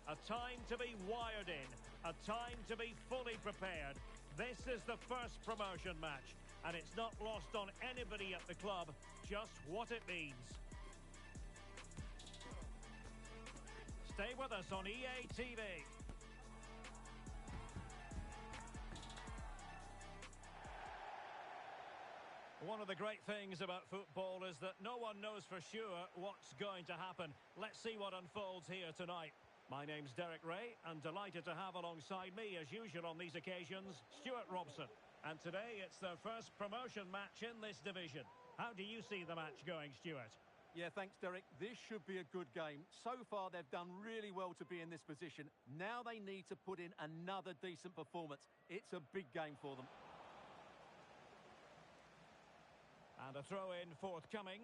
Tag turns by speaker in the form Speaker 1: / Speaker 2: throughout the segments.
Speaker 1: A time to be wired in, a time to be fully prepared. This is the first promotion match, and it's not lost on anybody at the club just what it means. Stay with us on EA TV. One of the great things about football is that no one knows for sure what's going to happen. Let's see what unfolds here tonight. My name's Derek Ray, and delighted to have alongside me, as usual on these occasions, Stuart Robson. And today it's their first promotion match in this division. How do you see the match going, Stuart?
Speaker 2: Yeah, thanks, Derek. This should be a good game. So far, they've done really well to be in this position. Now they need to put in another decent performance. It's a big game for them.
Speaker 1: And a throw-in forthcoming.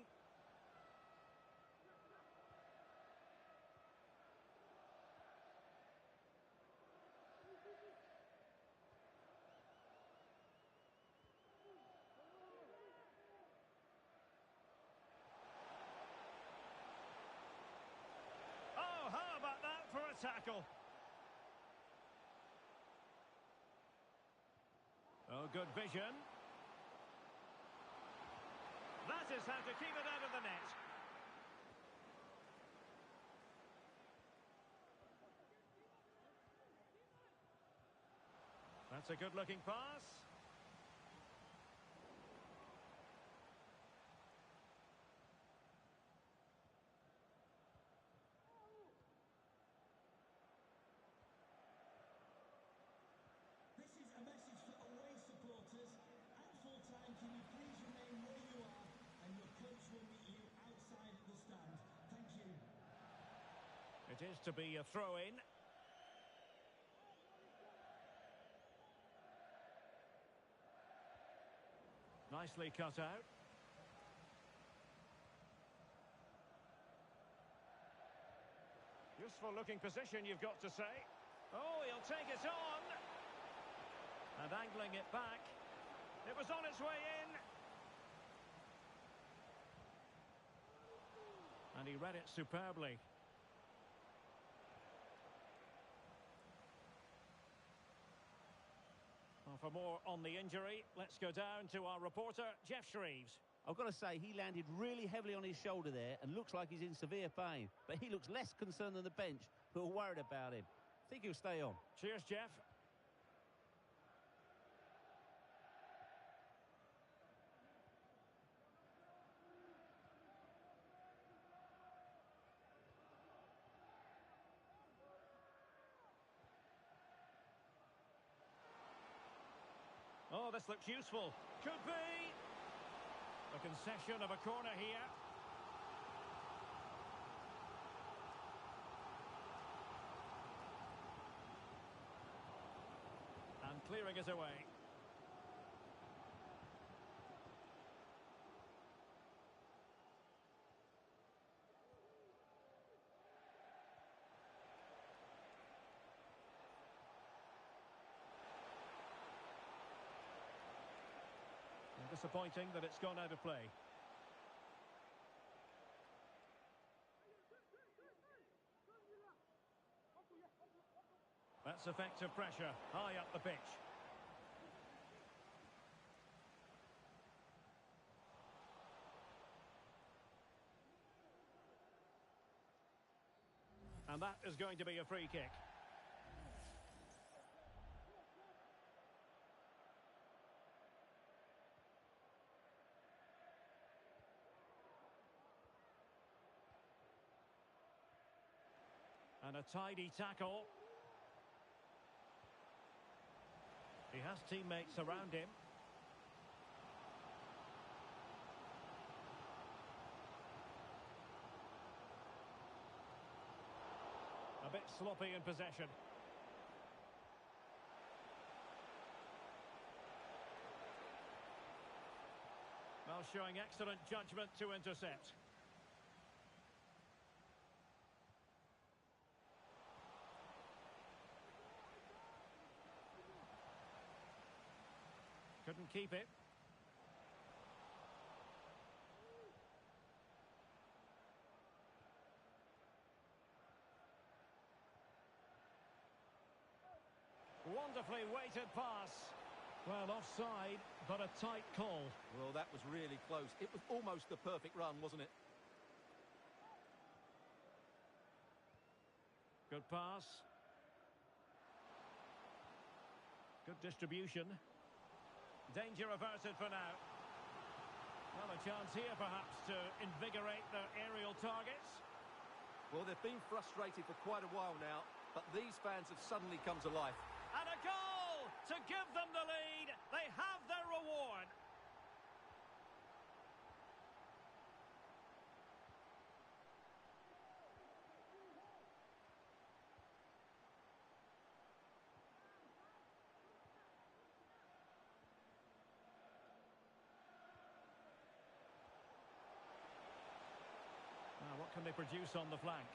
Speaker 1: Oh, how about that for a tackle? Oh, good vision. That is how to keep it out of the net. That's a good-looking pass.
Speaker 3: This is a message for away supporters. At full time, can you please remain where you are, and your coach will meet you outside the stand. Thank you.
Speaker 1: It is to be a throw-in. Nicely cut out. Useful looking position, you've got to say. Oh, he'll take it on. And angling it back. It was on its way in. And he read it superbly. Well, for more on the injury, let's go down to our reporter, Geoff Shreeves.
Speaker 4: I've got to say, he landed really heavily on his shoulder there and looks like he's in severe pain. But he looks less concerned than the bench, who are worried about him. I think he'll stay on.
Speaker 1: Cheers, Geoff. Oh, this looks useful. Could be. A concession of a corner here. And clearing it away. Disappointing that it's gone out of play. That's effective pressure, high up the pitch. And that is going to be a free kick. And a tidy tackle. He has teammates around him. A bit sloppy in possession. Well, showing excellent judgment to intercept. Couldn't keep it. Beautifully weighted pass. Well, offside, but a tight call.
Speaker 2: Well, that was really close. It was almost the perfect run, wasn't it?
Speaker 1: Good pass. Good distribution. Danger averted for now. Well, a chance here perhaps to invigorate their aerial targets.
Speaker 2: Well, they've been frustrated for quite a while now, but these fans have suddenly come to life.
Speaker 1: And a goal to give them the lead. They have their reward. Now, what can they produce on the flank?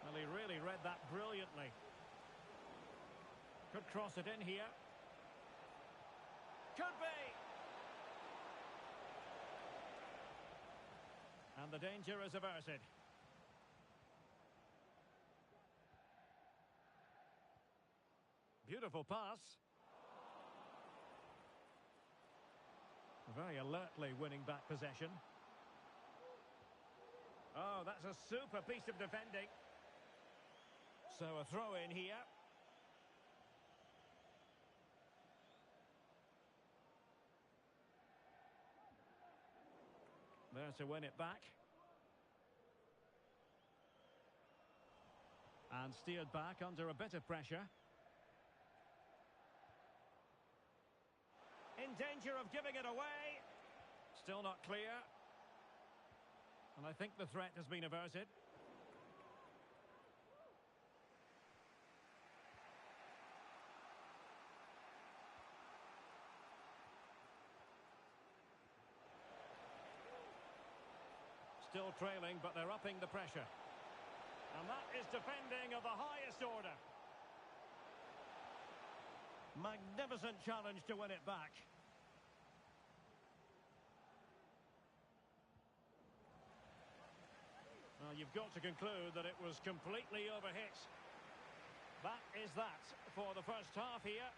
Speaker 1: Well, he really read that brilliantly. Could cross it in here. Could be. And the danger is averted. Beautiful pass. Very alertly winning back possession. Oh, that's a super piece of defending. So a throw in here. There to win it back. And steered back under a bit of pressure. In danger of giving it away. Still not clear. And I think the threat has been averted. Still trailing, but they're upping the pressure. And that is defending of the highest order. Magnificent challenge to win it back. Well, you've got to conclude that it was completely overhit. That is that for the first half here.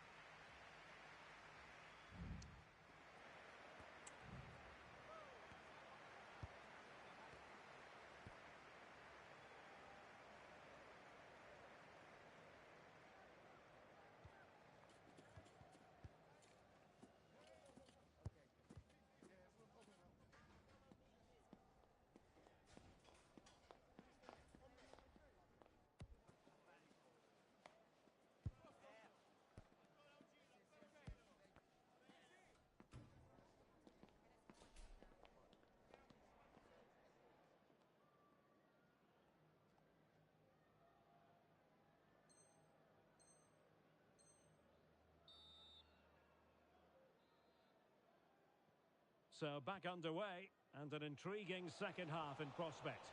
Speaker 1: So back underway, and an intriguing second half in prospect.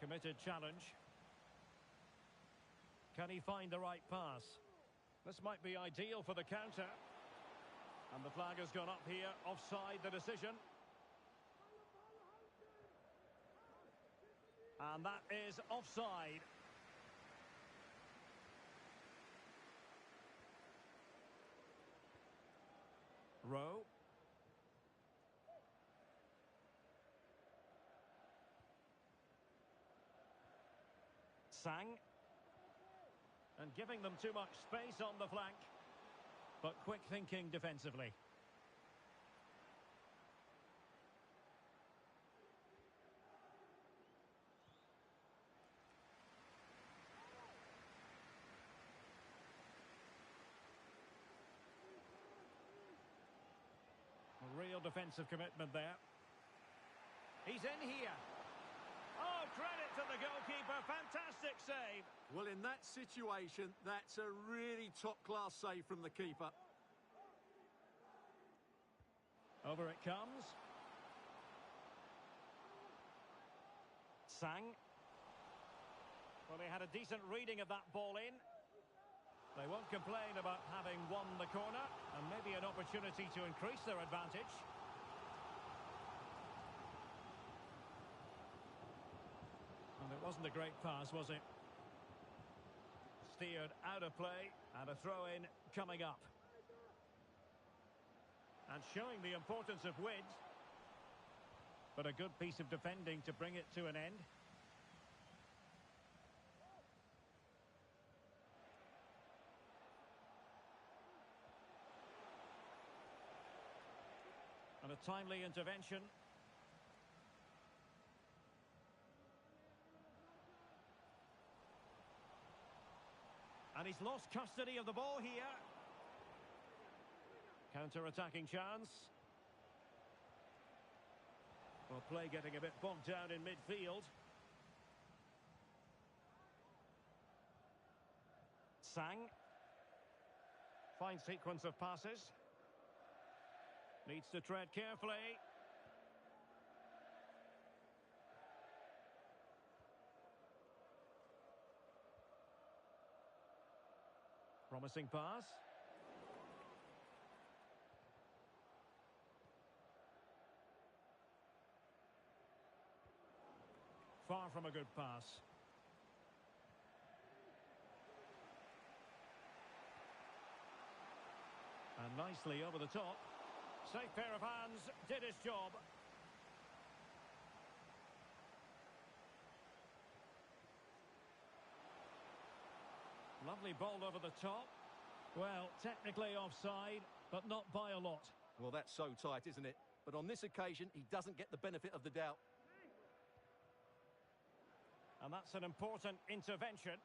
Speaker 1: Committed challenge. Can he find the right pass? This might be ideal for the counter. And the flag has gone up here, offside the decision. And that is offside. Rowe. Sang. And giving them too much space on the flank. But quick thinking defensively. Real defensive commitment there. He's in here. Oh, credit to the goalkeeper. Fantastic save.
Speaker 2: Well, in that situation, that's a really top-class save from the keeper.
Speaker 1: Over it comes. Sang. Well, he had a decent reading of that ball in. They won't complain about having won the corner, and maybe an opportunity to increase their advantage. And it wasn't a great pass, was it? Steered out of play, and a throw-in coming up. And showing the importance of width. But a good piece of defending to bring it to an end. And a timely intervention. And he's lost custody of the ball here. Counter-attacking chance. Well, play getting a bit bogged down in midfield. Sang. Fine sequence of passes. Needs to tread carefully. Promising pass. Far from a good pass. And nicely over the top. Safe pair of hands, did his job. Lovely ball over the top. Well, technically offside, but not by a lot.
Speaker 2: Well, that's so tight, isn't it? But on this occasion, he doesn't get the benefit of the doubt.
Speaker 1: And that's an important intervention.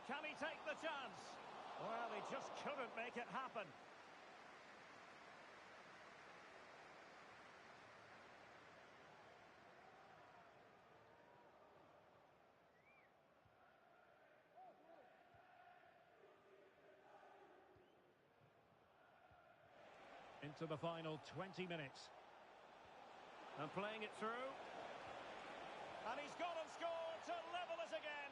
Speaker 1: Can he take the chance? Well, he just couldn't make it happen. Into the final 20 minutes. And playing it through. And he's gone and scored to level it again.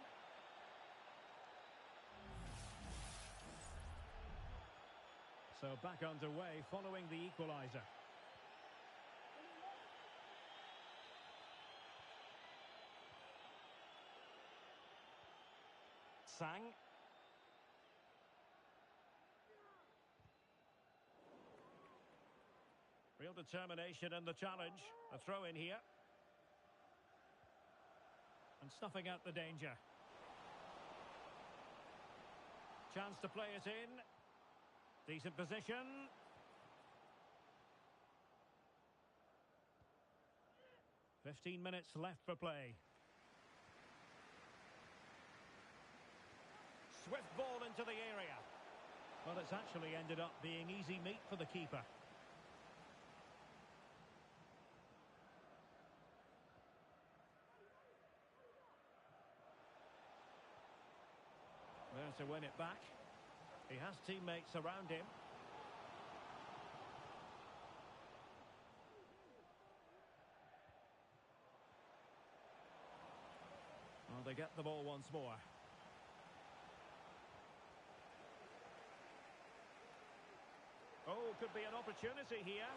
Speaker 1: So back underway following the equaliser. Sang. Real determination in the challenge. A throw in here. And snuffing out the danger. Chance to play it in. Decent position. "15 minutes left for play. Swift ball into the area. Well, it's actually ended up being easy meat for the keeper. There to win it back. He has teammates around him. Well, they get the ball once more. Oh, could be an opportunity here.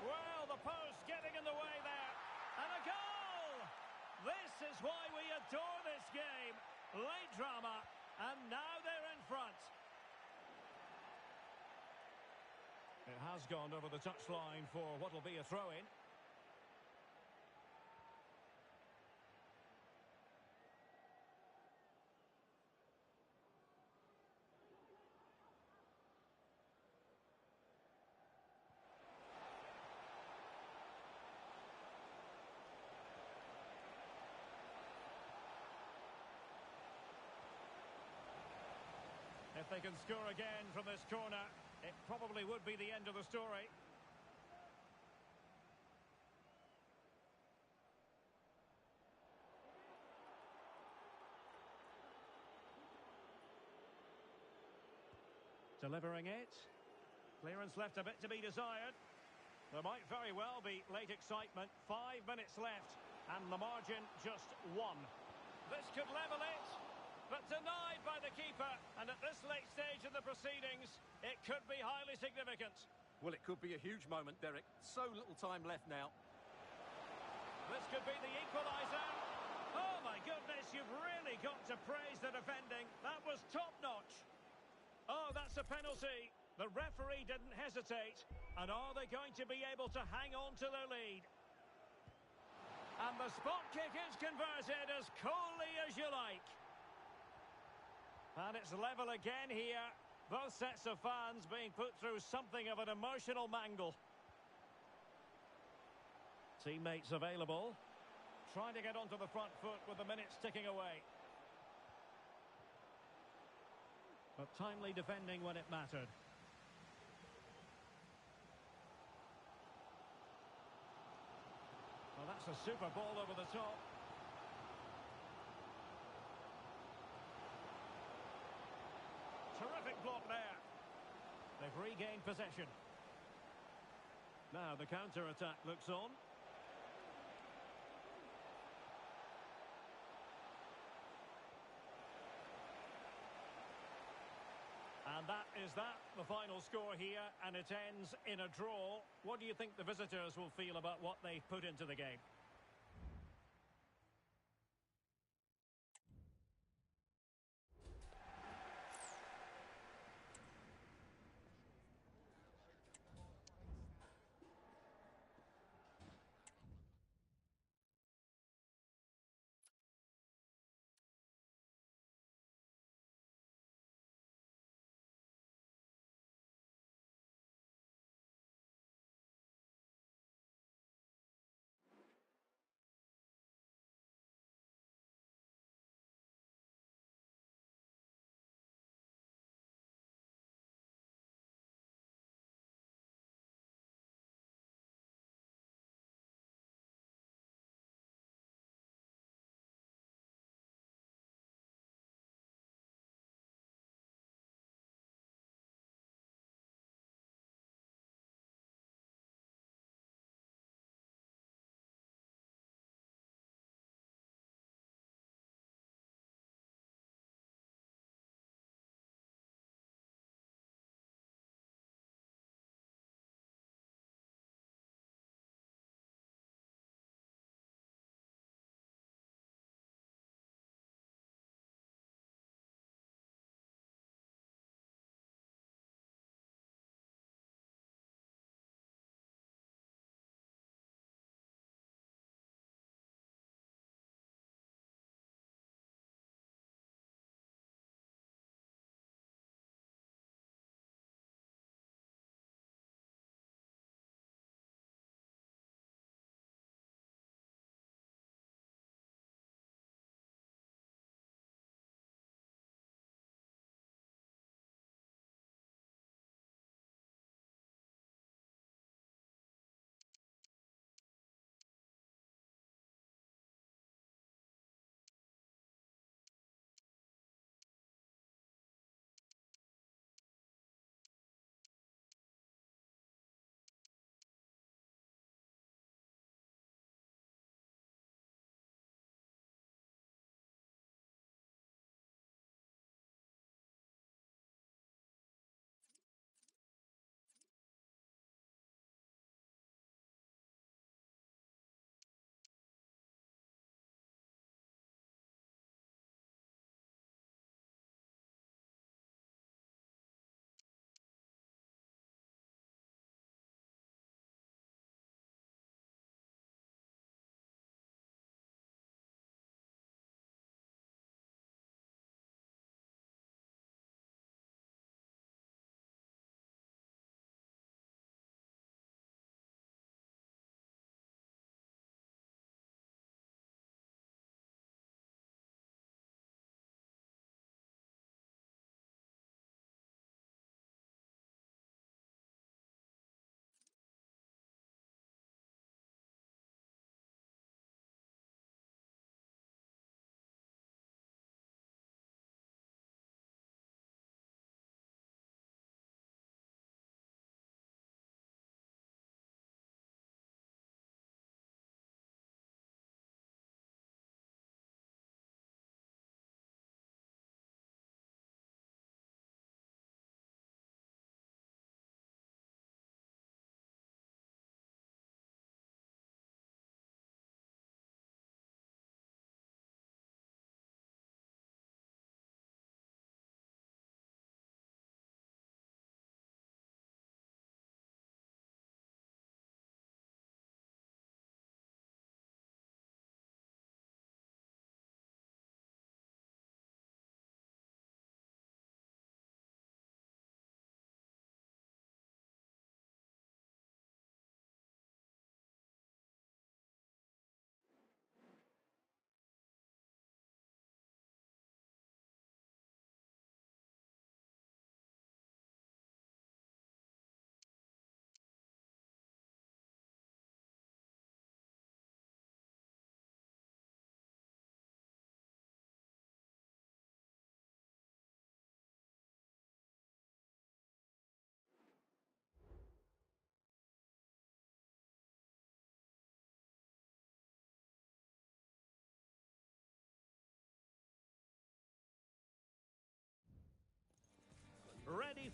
Speaker 1: Well, the post getting in the way there. And a goal! This is why we adore this game. Late drama. And now they're in front. It has gone over the touchline for what will be a throw-in. If they can score again from this corner, it probably would be the end of the story. Delivering it. Clearance left a bit to be desired. There might very well be late excitement. 5 minutes left, and the margin just 1. This could level it. but denied by the keeper. And at this late stage in the proceedings, it could be highly significant.
Speaker 2: Well, it could be a huge moment, Derek. So little time left now.
Speaker 1: This could be the equaliser. Oh, my goodness, you've really got to praise the defending. That was top-notch. Oh, that's a penalty. The referee didn't hesitate. And are they going to be able to hang on to their lead? And the spot kick is converted as coolly as you like. And it's level again here. Both sets of fans being put through something of an emotional mangle. Teammates available. Trying to get onto the front foot with the minutes ticking away. But timely defending when it mattered. Well, that's a super ball over the top. Terrific block there. They've regained possession. Now the counter-attack looks on. And that is that, the final score here, and it ends in a draw. What do you think the visitors will feel about what they've put into the game?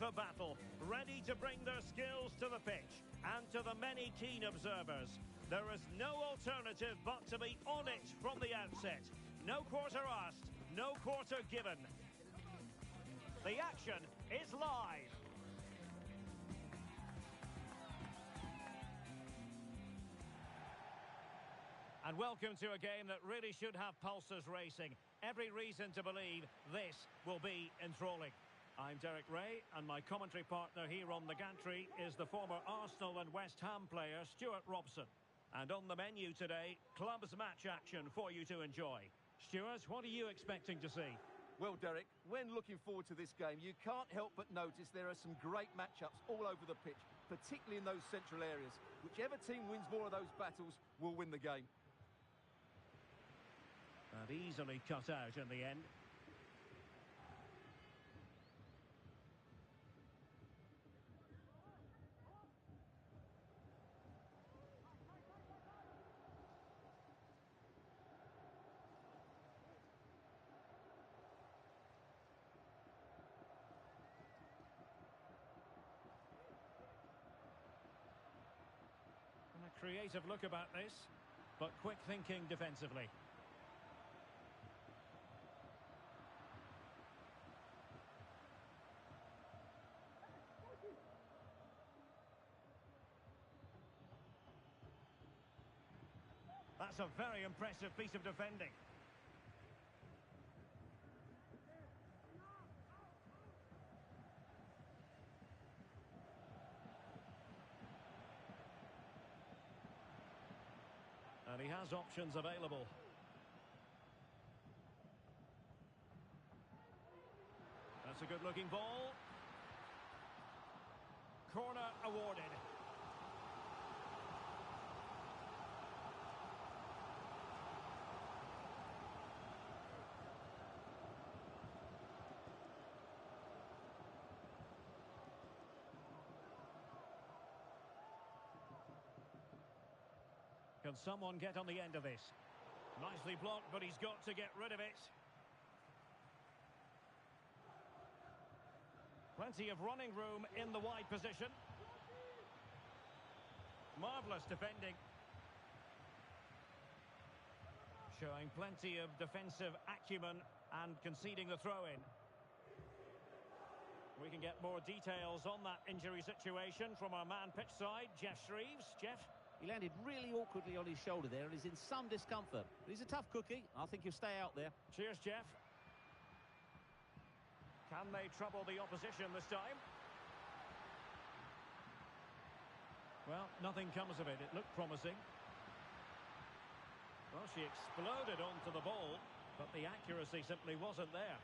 Speaker 1: for battle, ready to bring their skills to the pitch. And to the many keen observers, there is no alternative but to be on it from the outset. No quarter asked, no quarter given. The action is live. And welcome to a game that really should have pulses racing. Every reason to believe this will be enthralling. I'm Derek Ray, and my commentary partner here on the gantry is the former Arsenal and West Ham player Stuart Robson. And on the menu today, clubs match action for you to enjoy. Stuart, what are you expecting to see?
Speaker 2: Well, Derek, when looking forward to this game, you can't help but notice there are some great matchups all over the pitch, particularly in those central areas. Whichever team wins more of those battles will win the game.
Speaker 1: And easily cut out in the end. And a creative look about this, but quick thinking defensively. That's a very impressive piece of defending. And he has options available. That's a good-looking ball. Corner awarded. Can someone get on the end of this? Nicely blocked, but he's got to get rid of it. Plenty of running room in the wide position. Marvellous defending. Showing plenty of defensive acumen and conceding the throw-in. We can get more details on that injury situation from our man pitch side, Jeff Shreeves. Jeff?
Speaker 4: He landed really awkwardly on his shoulder there and is in some discomfort. But he's a tough cookie. I think he'll stay out there.
Speaker 1: Cheers, Jeff. Can they trouble the opposition this time? Well, nothing comes of it. It looked promising. Well, she exploded onto the ball, but the accuracy simply wasn't there.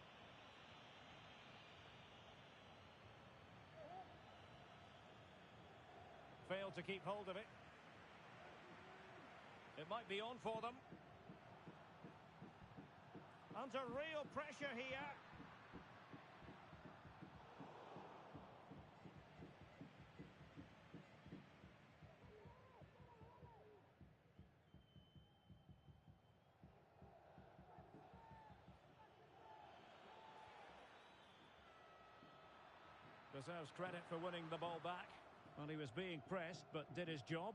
Speaker 1: Failed to keep hold of it. It might be on for them. Under real pressure here. Deserves credit for winning the ball back. Well, he was being pressed, but did his job.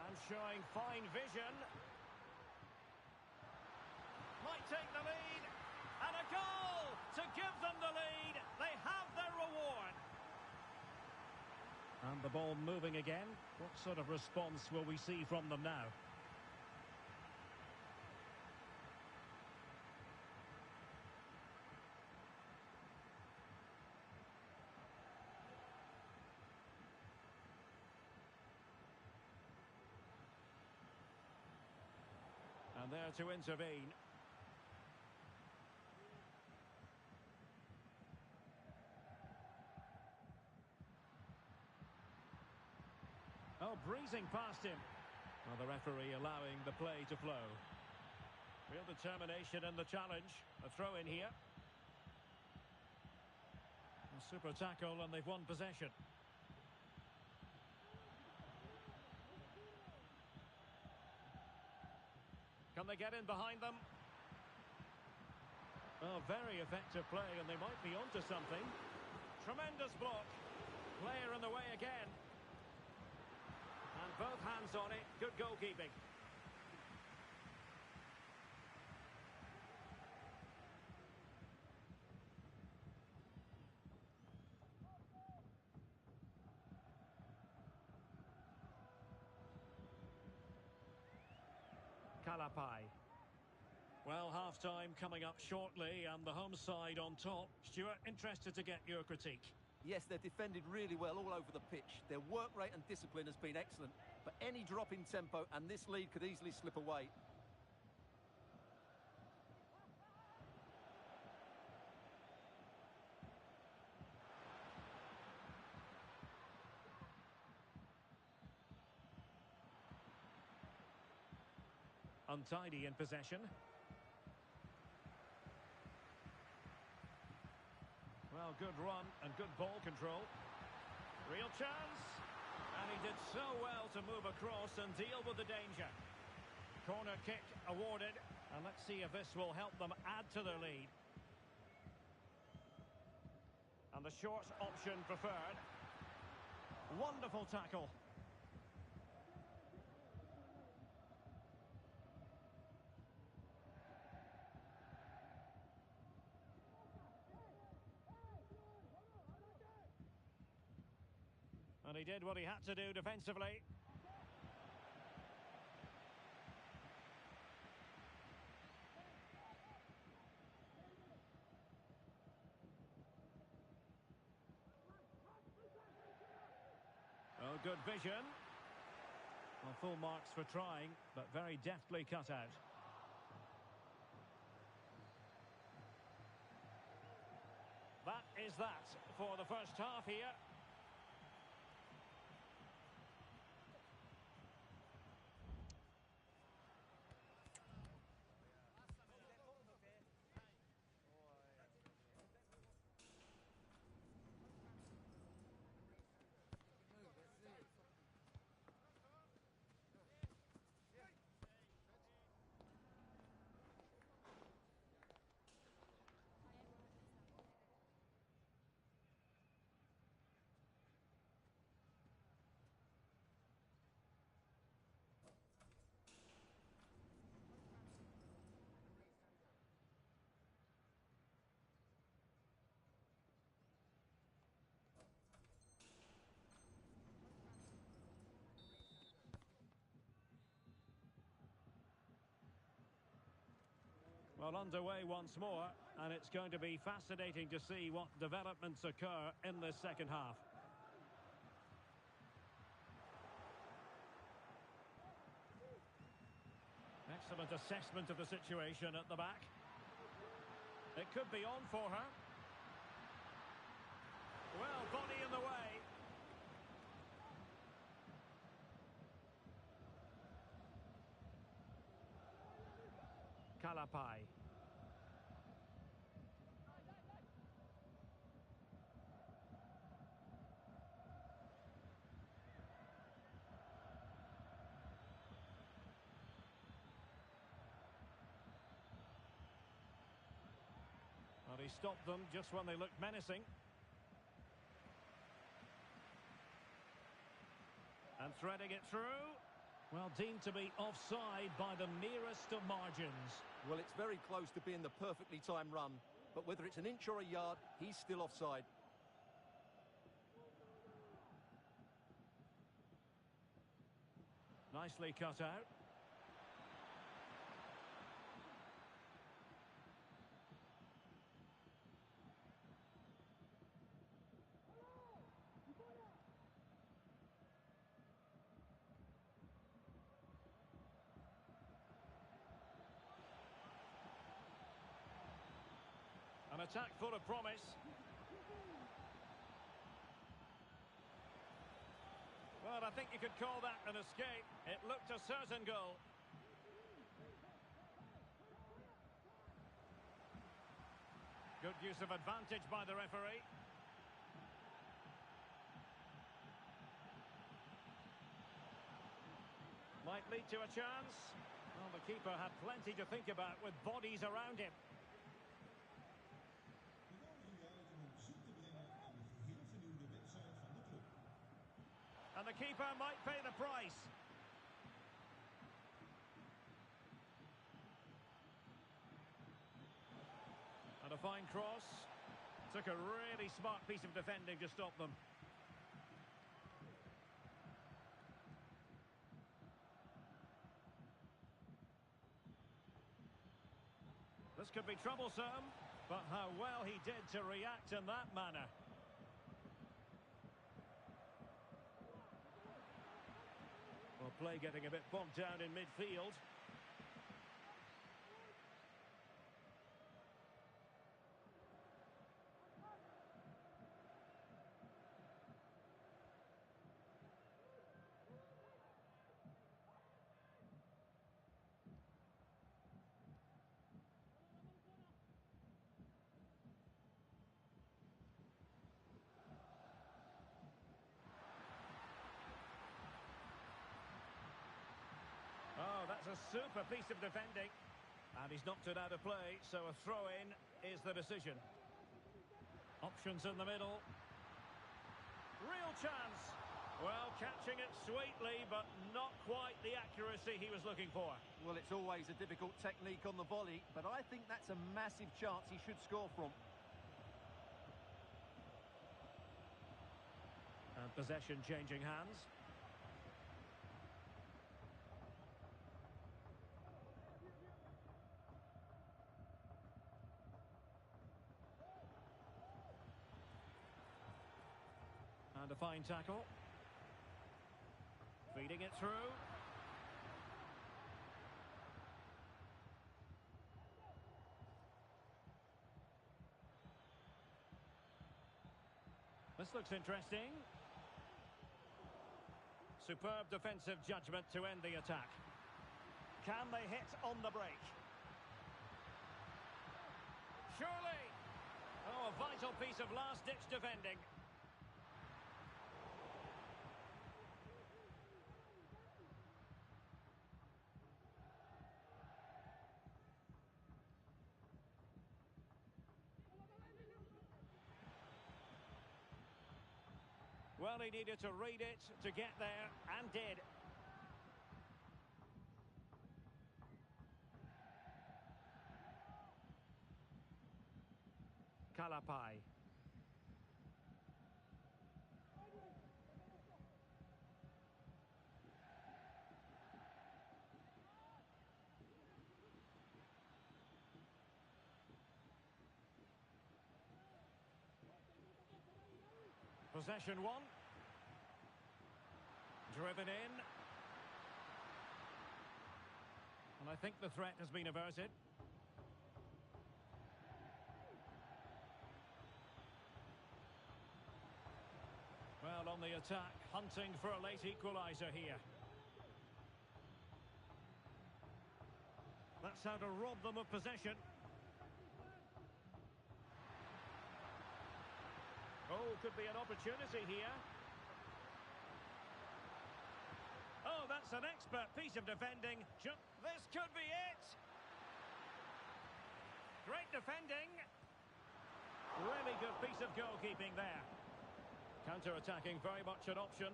Speaker 1: And showing fine vision. Might take the lead. And a goal to give them the lead. They have their reward. And the ball moving again. What sort of response will we see from them now? And there to intervene. Oh, breezing past him. Well, the referee allowing the play to flow. Real determination in the challenge. A throw in here. A super tackle and they've won possession. Can they get in behind them? Oh, very effective play, and they might be onto something. Tremendous block. Player in the way again. And both hands on it. Good goalkeeping. Kalapai. Well, half-time coming up shortly, and the home side on top. Stuart, interested to get your critique.
Speaker 2: Yes, they're defended really well all over the pitch. Their work rate and discipline has been excellent. But any drop in tempo and this lead could easily slip away.
Speaker 1: Untidy in possession. Well, good run and good ball control. Real chance. And he did so well to move across and deal with the danger. Corner kick awarded. And let's see if this will help them add to their lead. And the short option preferred. Wonderful tackle. And he did what he had to do defensively. Oh, good vision. Well, full marks for trying, but very deftly cut out. That is that for the first half here. Well, underway once more, and it's going to be fascinating to see what developments occur in this second half. Excellent assessment of the situation at the back. It could be on for her. Well, body in the way. Kalapai. Well, he stopped them just when they looked menacing. And threading it through. Well, deemed to be offside by the merest of margins.
Speaker 2: Well, it's very close to being the perfectly timed run. But whether it's an inch or a yard, he's still offside.
Speaker 1: Nicely cut out. An attack full of promise. Well, I think you could call that an escape. It looked a certain goal. Good use of advantage by the referee. Might lead to a chance. Well, the The keeper had plenty to think about with bodies around him.
Speaker 3: De nodiging uit om een bezoek te brengen aan de geheel vernieuwde website van de club.
Speaker 1: And the keeper might pay the price. And a fine cross. Took a really smart piece of defending to stop them. This could be troublesome, but how well he did to react in that manner. Well, play getting a bit bogged down in midfield. Oh, that's a super piece of defending. And he's knocked it out of play, so a throw-in is the decision. Options in the middle. Real chance. Well, catching it sweetly, but not quite the accuracy he was looking for.
Speaker 2: Well, it's always a difficult technique on the volley, but I think that's a massive chance he should score from.
Speaker 1: And possession changing hands. And a fine tackle. Feeding it through. This looks interesting. Superb defensive judgment to end the attack. Can they hit on the break? Surely! Oh, a vital piece of last-ditch defending. Well, he needed to read it to get there, and did. Kalapai. Possession one. Driven in. And I think the threat has been averted. Well, on the attack, hunting for a late equaliser here. That's how to rob them of possession. Oh, could be an opportunity here. Oh, that's an expert piece of defending. This could be it. Great defending. Really good piece of goalkeeping there. Counter-attacking, very much an option.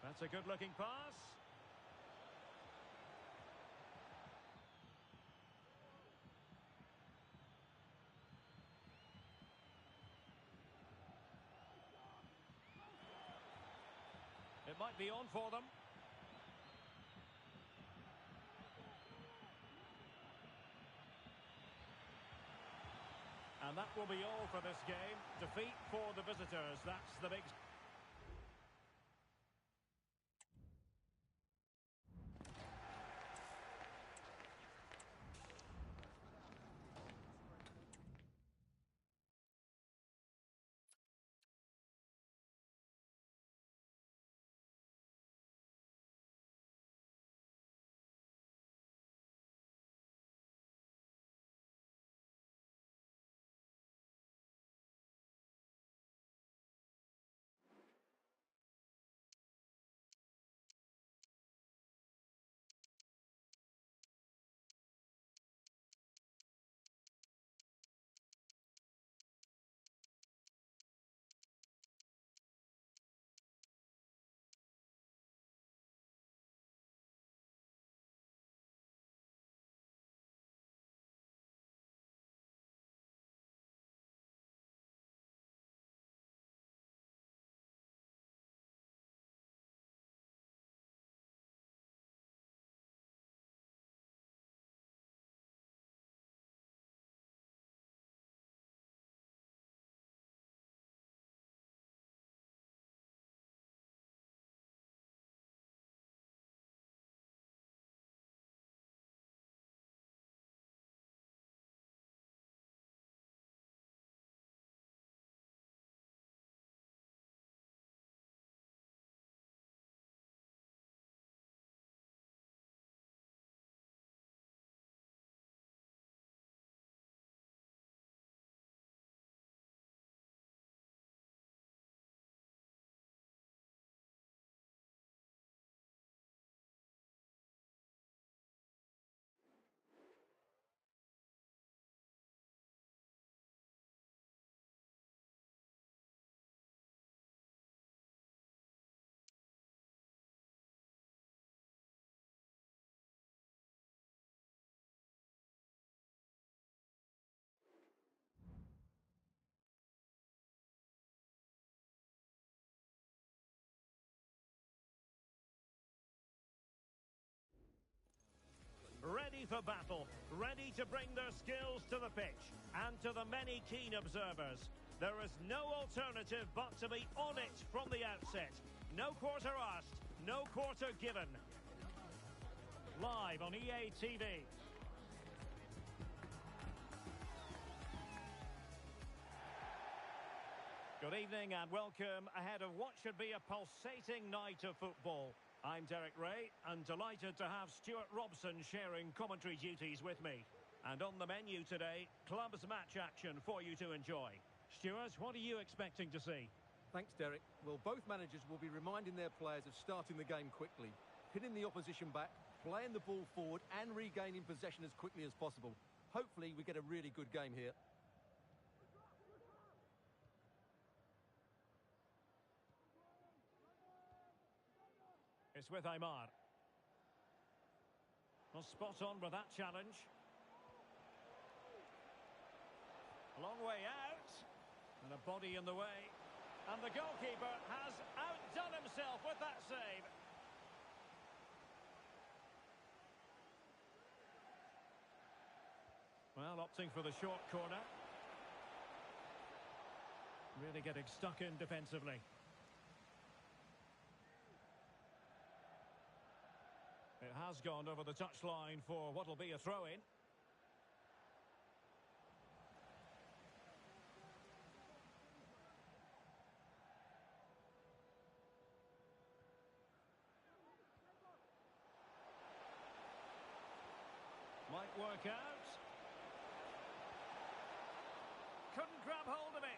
Speaker 1: That's a good-looking pass. It might be on for them. And that will be all for this game. Defeat for the visitors. That's the big... for battle, ready to bring their skills to the pitch. And to the many keen observers, there is no alternative but to be on it from the outset. No quarter asked, no quarter given. Live on EA TV. Good evening and welcome ahead of what should be a pulsating night of football. I'm Derek Ray and delighted to have Stuart Robson sharing commentary duties with me. And on the menu today, clubs match action for you to enjoy. Stuart, what are you expecting to see?
Speaker 2: Thanks, Derek. Well, both managers will be reminding their players of starting the game quickly, pinning the opposition back, playing the ball forward and regaining possession as quickly as possible. Hopefully we get a really good game here.
Speaker 1: It's with Aymar. Well, spot on with that challenge. A long way out. And a body in the way. And the goalkeeper has outdone himself with that save. Well, opting for the short corner. Really getting stuck in defensively. It has gone over the touchline for what will be a throw-in. Might work out. Couldn't grab hold of it.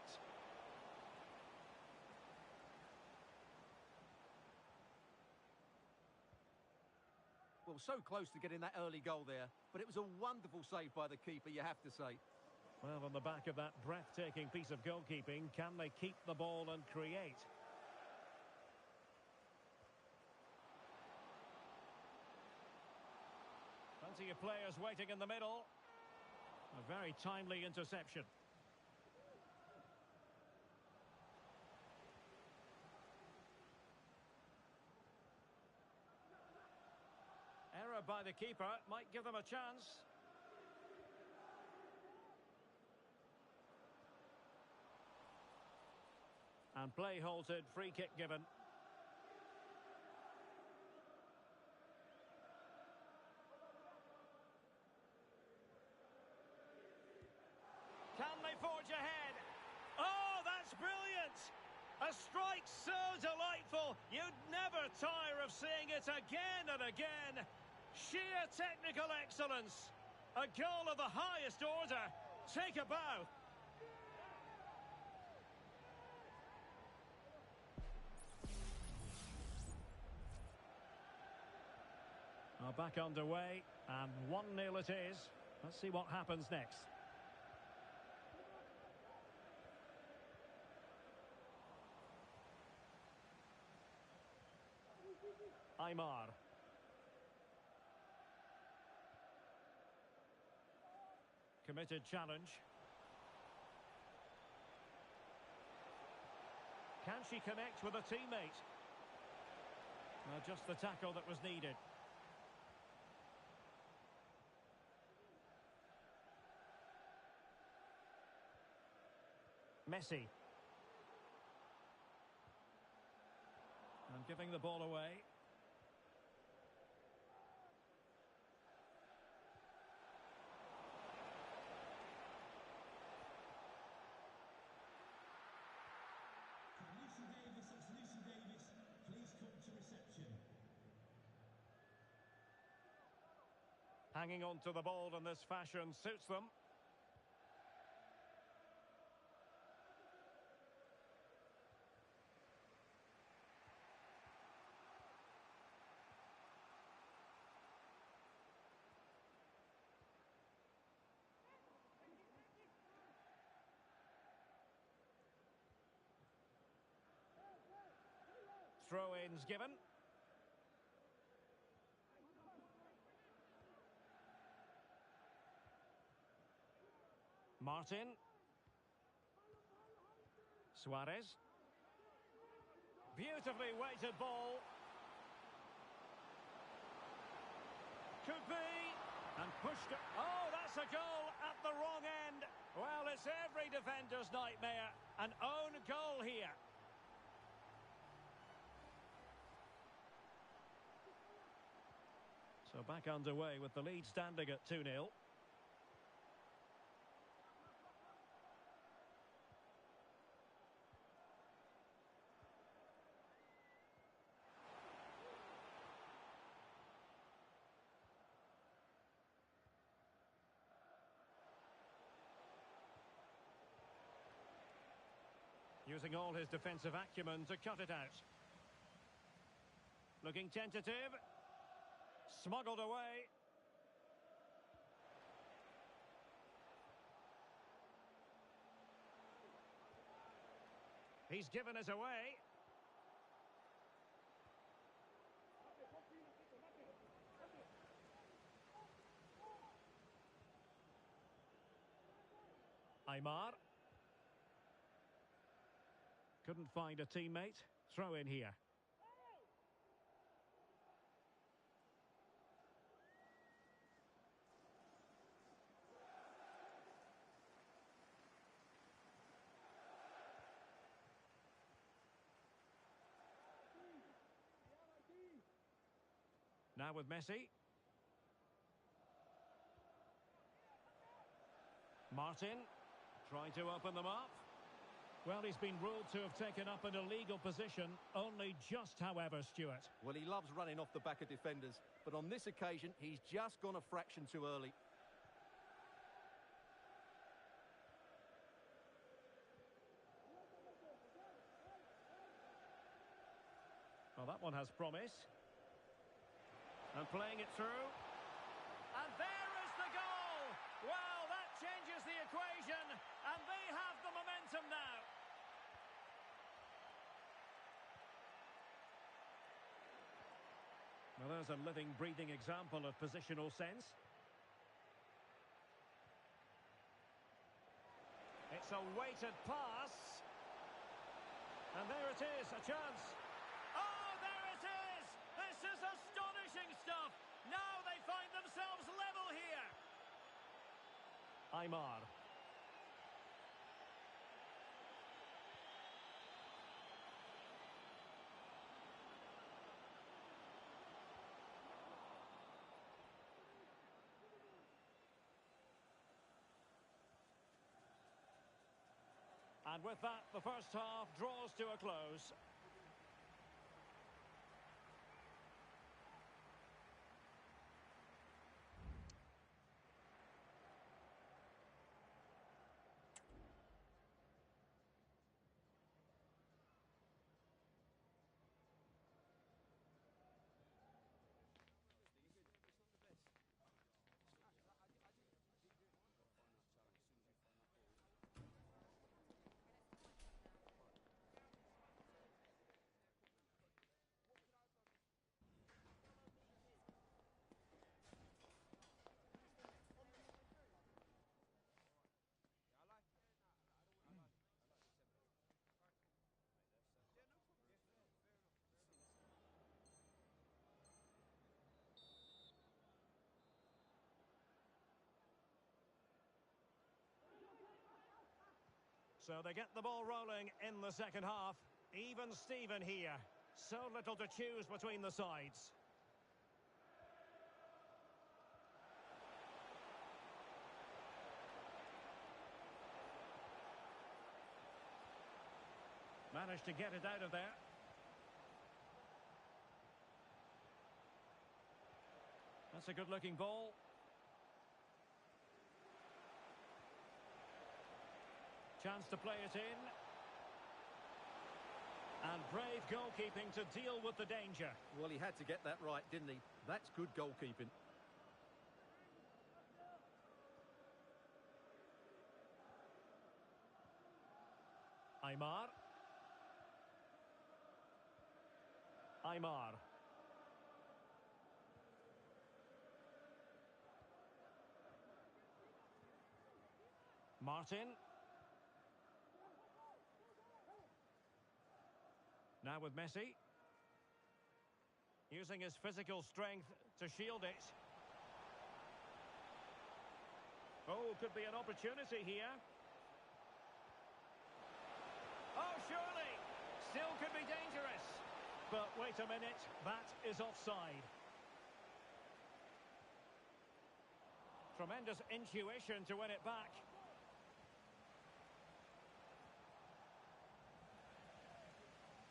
Speaker 2: Well, so close to getting that early goal there, but it was a wonderful save by the keeper, you have to say.
Speaker 1: Well, on the back of that breathtaking piece of goalkeeping, can they keep the ball and create? Plenty of players waiting in the middle. A very timely interception. Error by the keeper might give them a chance. And play halted, free kick given. Can they forge ahead? Oh, that's brilliant! A strike so delightful, you'd never tire of seeing it again and again. Sheer technical excellence. A goal of the highest order. Take a bow. Back underway, and 1-0 it is. Let's see what happens next. Aymar. Committed challenge. Can she connect with a teammate? Just the tackle that was needed. Messi. And giving the ball away.
Speaker 3: Lucy Davis, that's Lucy Davis. Please come to reception.
Speaker 1: Hanging on to the ball in this fashion suits them. Throw-ins given. Martin. Suarez. Beautifully weighted ball. Could be. And pushed it. Oh, that's a goal at the wrong end. Well, it's every defender's nightmare. An own goal here. So back underway with the lead standing at 2-0. Using all his defensive acumen to cut it out. Looking tentative. Smuggled away. He's given us away. Aymar. Couldn't find a teammate. Throw in here. Now with Messi. Martin trying to open them up. Well, he's been ruled to have taken up an illegal position, only just, however, Stuart.
Speaker 2: Well, he loves running off the back of defenders, but on this occasion, he's just gone a fraction too early.
Speaker 1: Well, that one has promise. And playing it through. And there is the goal! Well, that changes the equation, and they have the momentum now. Well, there's a living, breathing example of positional sense. It's a weighted pass. And there it is, a chance. Oh, there it is! This is astonishing stuff! Now they find themselves level here. Aymar. And with that, the first half draws to a close. So they get the ball rolling in the second half. Even Steven here. So little to choose between the sides. Managed to get it out of there. That's a good-looking ball. Chance to play it in. And brave goalkeeping to deal with the danger.
Speaker 2: Well, he had to get that right, didn't he? That's good goalkeeping.
Speaker 1: Aymar. Aymar. Martin. Now with Messi. Using his physical strength to shield it. Oh, could be an opportunity here. Oh, surely. Still could be dangerous. But wait a minute, that is offside. Tremendous intuition to win it back.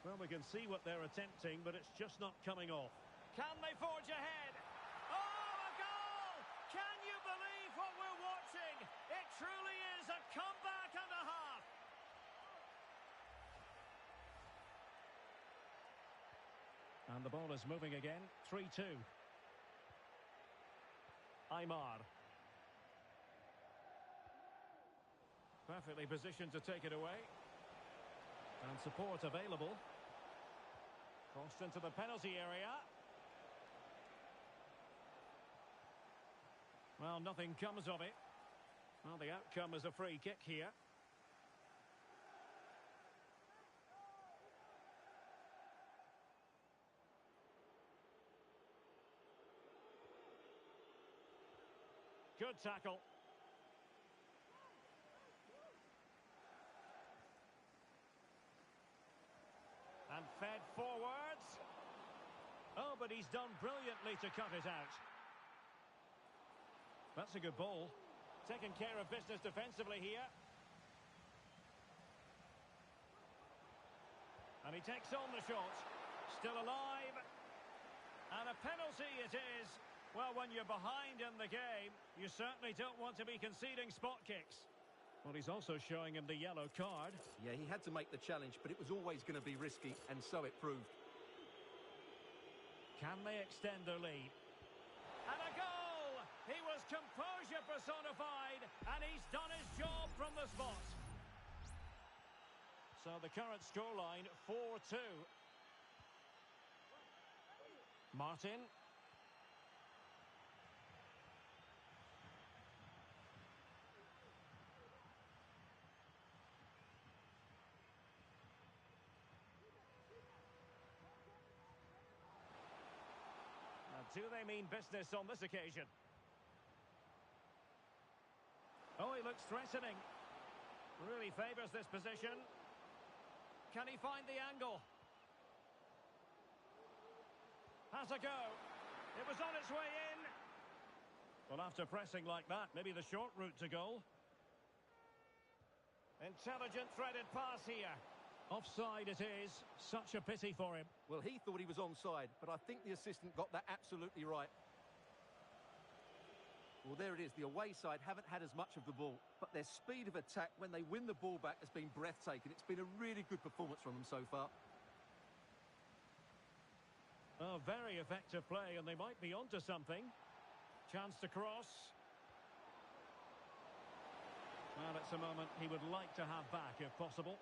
Speaker 1: Well, we can see what they're attempting, but it's just not coming off. Can they forge ahead? Oh, a goal! Can you believe what we're watching? It truly is a comeback and a half. And the ball is moving again. 3-2. Aymar. Perfectly positioned to take it away. And support available. Crossed into the penalty area. Well, nothing comes of it. Well, the outcome is a free kick here. Good tackle. And fed forwards. Oh, but he's done brilliantly to cut it out. That's a good ball. Taking care of business defensively here. And he takes on the shot. Still alive. And a penalty it is. Well, when you're behind in the game, you certainly don't want to be conceding spot kicks. Well, he's also showing him the yellow card.
Speaker 2: Yeah, he had to make the challenge, but it was always going to be risky, and so it proved.
Speaker 1: Can they extend their lead? And a goal! He was composure personified, and he's done his job from the spot. So the current scoreline, 4-2. Martin. Do they mean business on this occasion? Oh, he looks threatening. Really favours this position. Can he find the angle? Has a go. It was on its way in. Well, after pressing like that, maybe the short route to goal. Intelligent threaded pass here. Offside it is. Such a pity for him.
Speaker 2: Well, he thought he was onside, but I think the assistant got that absolutely right. Well, there it is. The away side haven't had as much of the ball, but their speed of attack when they win the ball back has been breathtaking. It's been a really good performance from them so far.
Speaker 1: Oh, very effective play, and they might be onto something. Chance to cross. Well, it's a moment he would like to have back, if possible.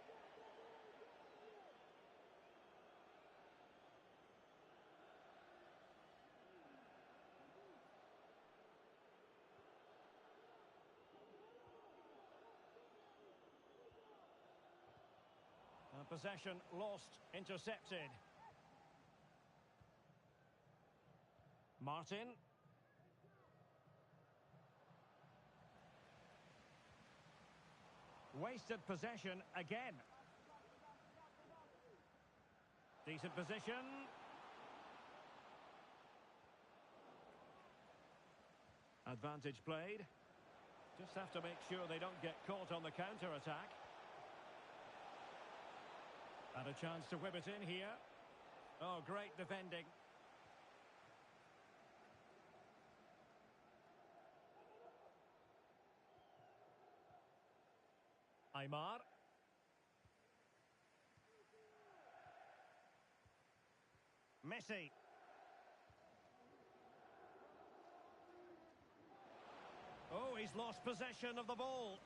Speaker 1: Possession lost, intercepted. Martin. Wasted possession again. Decent position. Advantage played. Just have to make sure they don't get caught on the counter-attack. And a chance to whip it in here. Oh, great defending. Aymar. Messi. Oh, he's lost possession of the ball.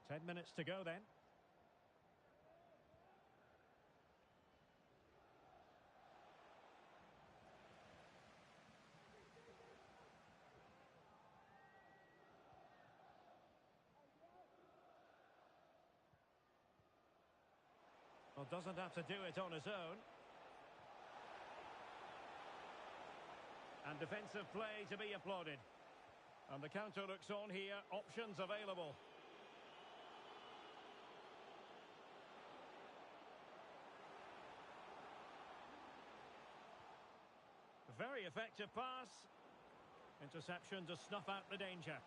Speaker 1: Ten minutes to go then. Well, doesn't have to do it on his own. And defensive play to be applauded. And the counter looks on here. Options available. Very effective pass. Interception to snuff out the danger.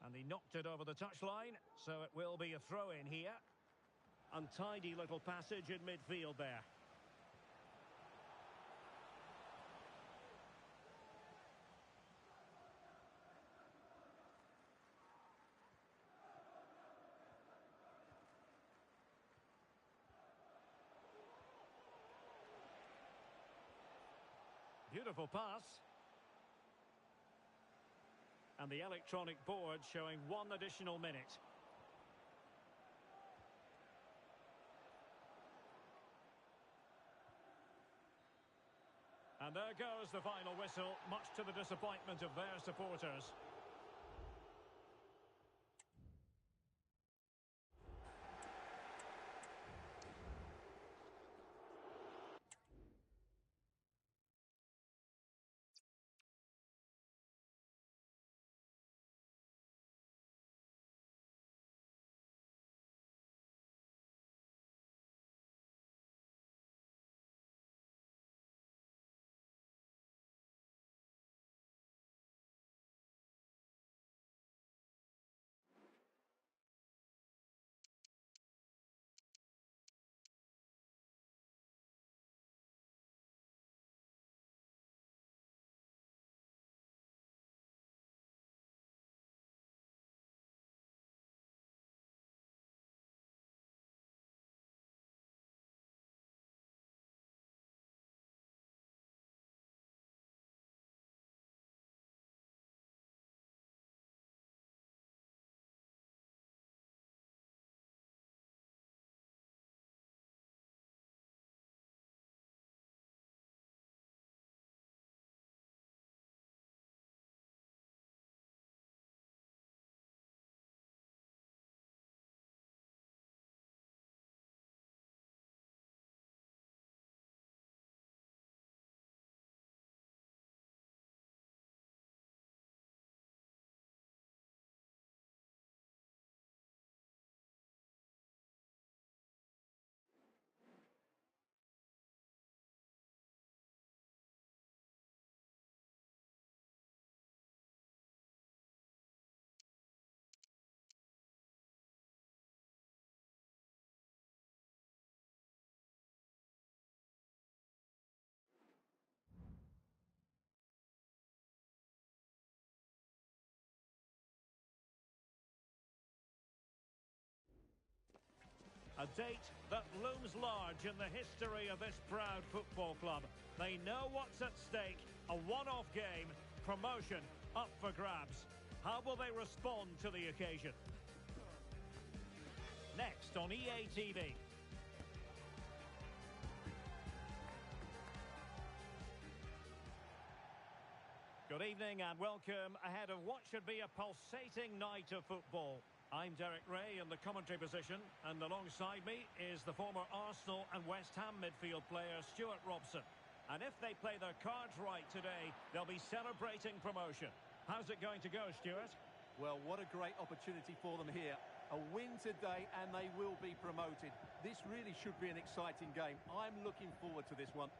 Speaker 1: And he knocked it over the touchline, so it will be a throw-in here. Untidy little passage in midfield there. Beautiful pass. And the electronic board showing 1 additional minute. And there goes the final whistle, much to the disappointment of their supporters. A date that looms large in the history of this proud football club. They know what's at stake. A one-off game. Promotion up for grabs. How will they respond to the occasion? Next on EA TV. Good evening and welcome ahead of what should be a pulsating night of football. I'm Derek Ray in the commentary position, and alongside me is the former Arsenal and West Ham midfield player Stuart Robson. And if they play their cards right today, they'll be celebrating promotion. How's it going to go, Stuart?
Speaker 2: Well, what a great opportunity for them here. A win today and they will be promoted. This really should be an exciting game. I'm looking forward to this one.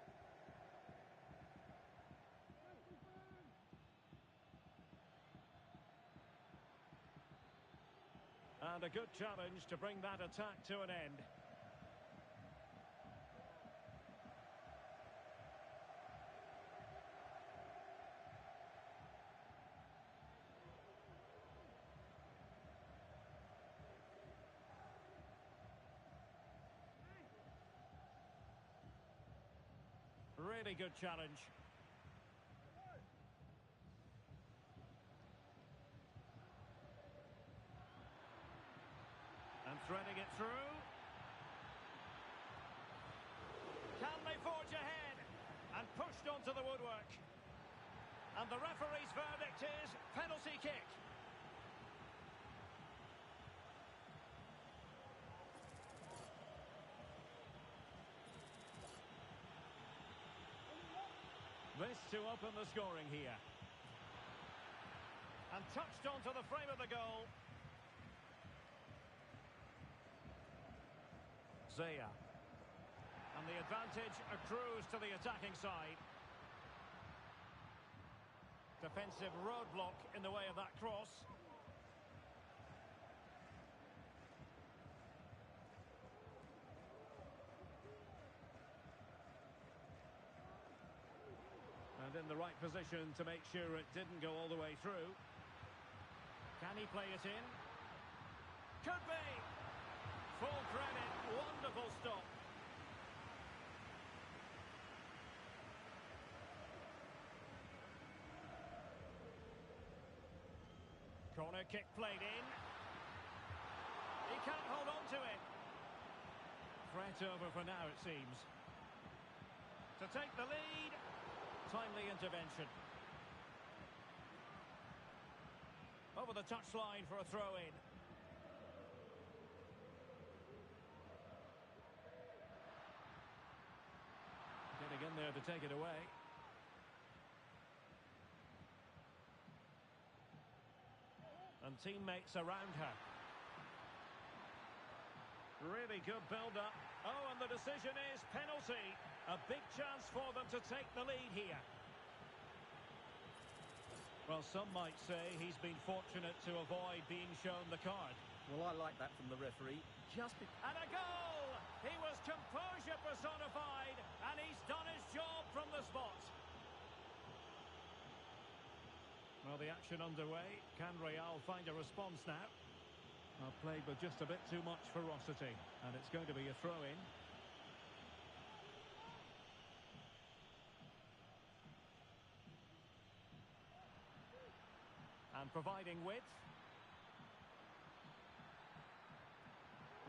Speaker 1: And a good challenge to bring that attack to an end. Really good challenge. And threading it through. Can they forge ahead? And pushed onto the woodwork. And the referee's verdict is penalty kick. This to open the scoring here. And touched onto the frame of the goal. Zaya. And the advantage accrues to the attacking side. Defensive roadblock in the way of that cross. And in the right position to make sure it didn't go all the way through. Can he play it in? Could be! Full credit, wonderful stop. Corner kick played in. He can't hold on to it. Threat over for now, it seems. To take the lead. Timely intervention. Over the touchline for a throw-in. Getting in there to take it away. And teammates around her. Really good build-up. Oh, and the decision is penalty. A big chance for them to take the lead here. Well, some might say he's been fortunate to avoid being shown the card.
Speaker 2: Well, I like that from the referee.
Speaker 1: And a goal! He was composure personified, and he's done his job from the spot. Well, the action underway. Can Real find a response now? Played with just a bit too much ferocity, and it's going to be a throw-in. And providing width.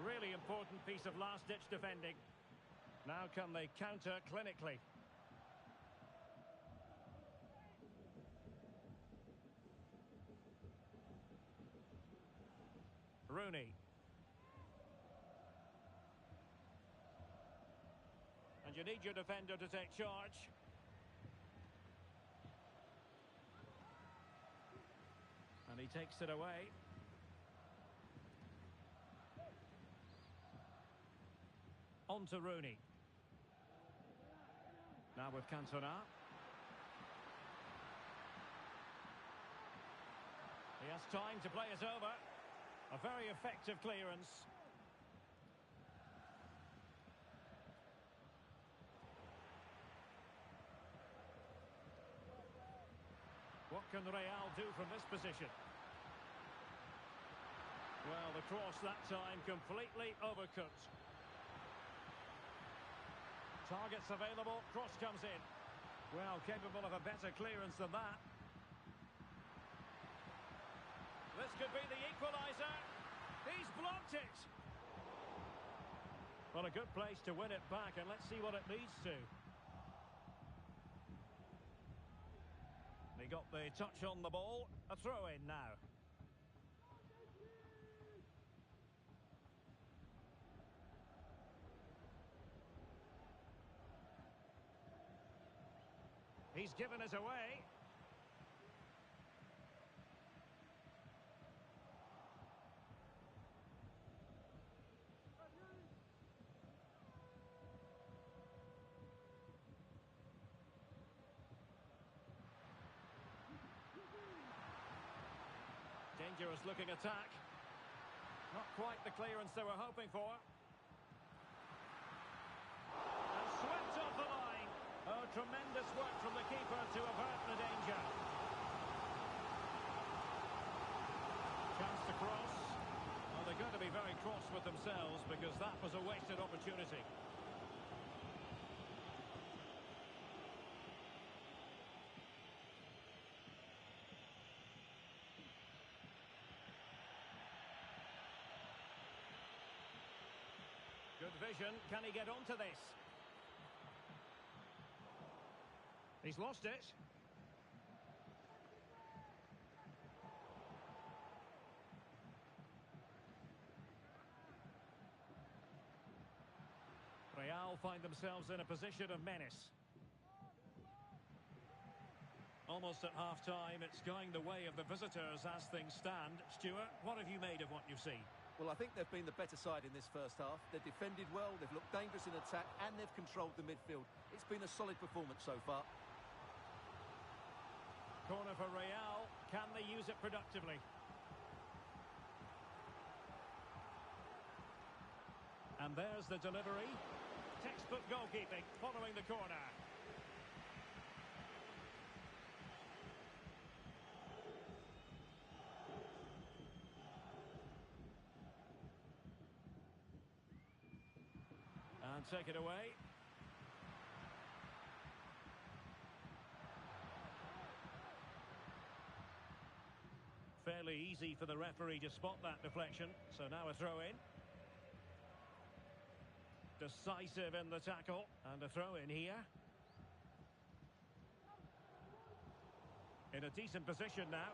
Speaker 1: Really important piece of last-ditch defending. Now can they counter clinically? Rooney. And you need your defender to take charge. And he takes it away. On to Rooney. Now with Cantona. He has time to play it over. A very effective clearance. What can Real do from this position? Well, the cross that time completely overcooked. Targets available, cross comes in. Well, capable of a better clearance than that. This could be the equaliser. He's blocked it. Well, a good place to win it back, and let's see what it leads to. He got the touch on the ball. A throw-in now. He's given it away. Dangerous looking attack. Not quite the clearance they were hoping for. And swept off the line. Oh, tremendous work from the keeper to avert the danger. Chance to cross. Well, they're going to be very cross with themselves because that was a wasted opportunity. Good vision. Can he get onto this? He's lost it. Real find themselves in a position of menace. Almost at half-time, it's going the way of the visitors as things stand. Stuart, what have you made of what you've seen?
Speaker 2: Well, I think they've been the better side in this first half. They've defended well, they've looked dangerous in attack, and they've controlled the midfield. It's been a solid performance so far.
Speaker 1: Corner for Real. Can they use it productively? And there's the delivery. Textbook goalkeeping following the corner. And take it away. Fairly easy for the referee to spot that deflection. So now a throw in. Decisive in the tackle. And a throw in here. In a decent position now.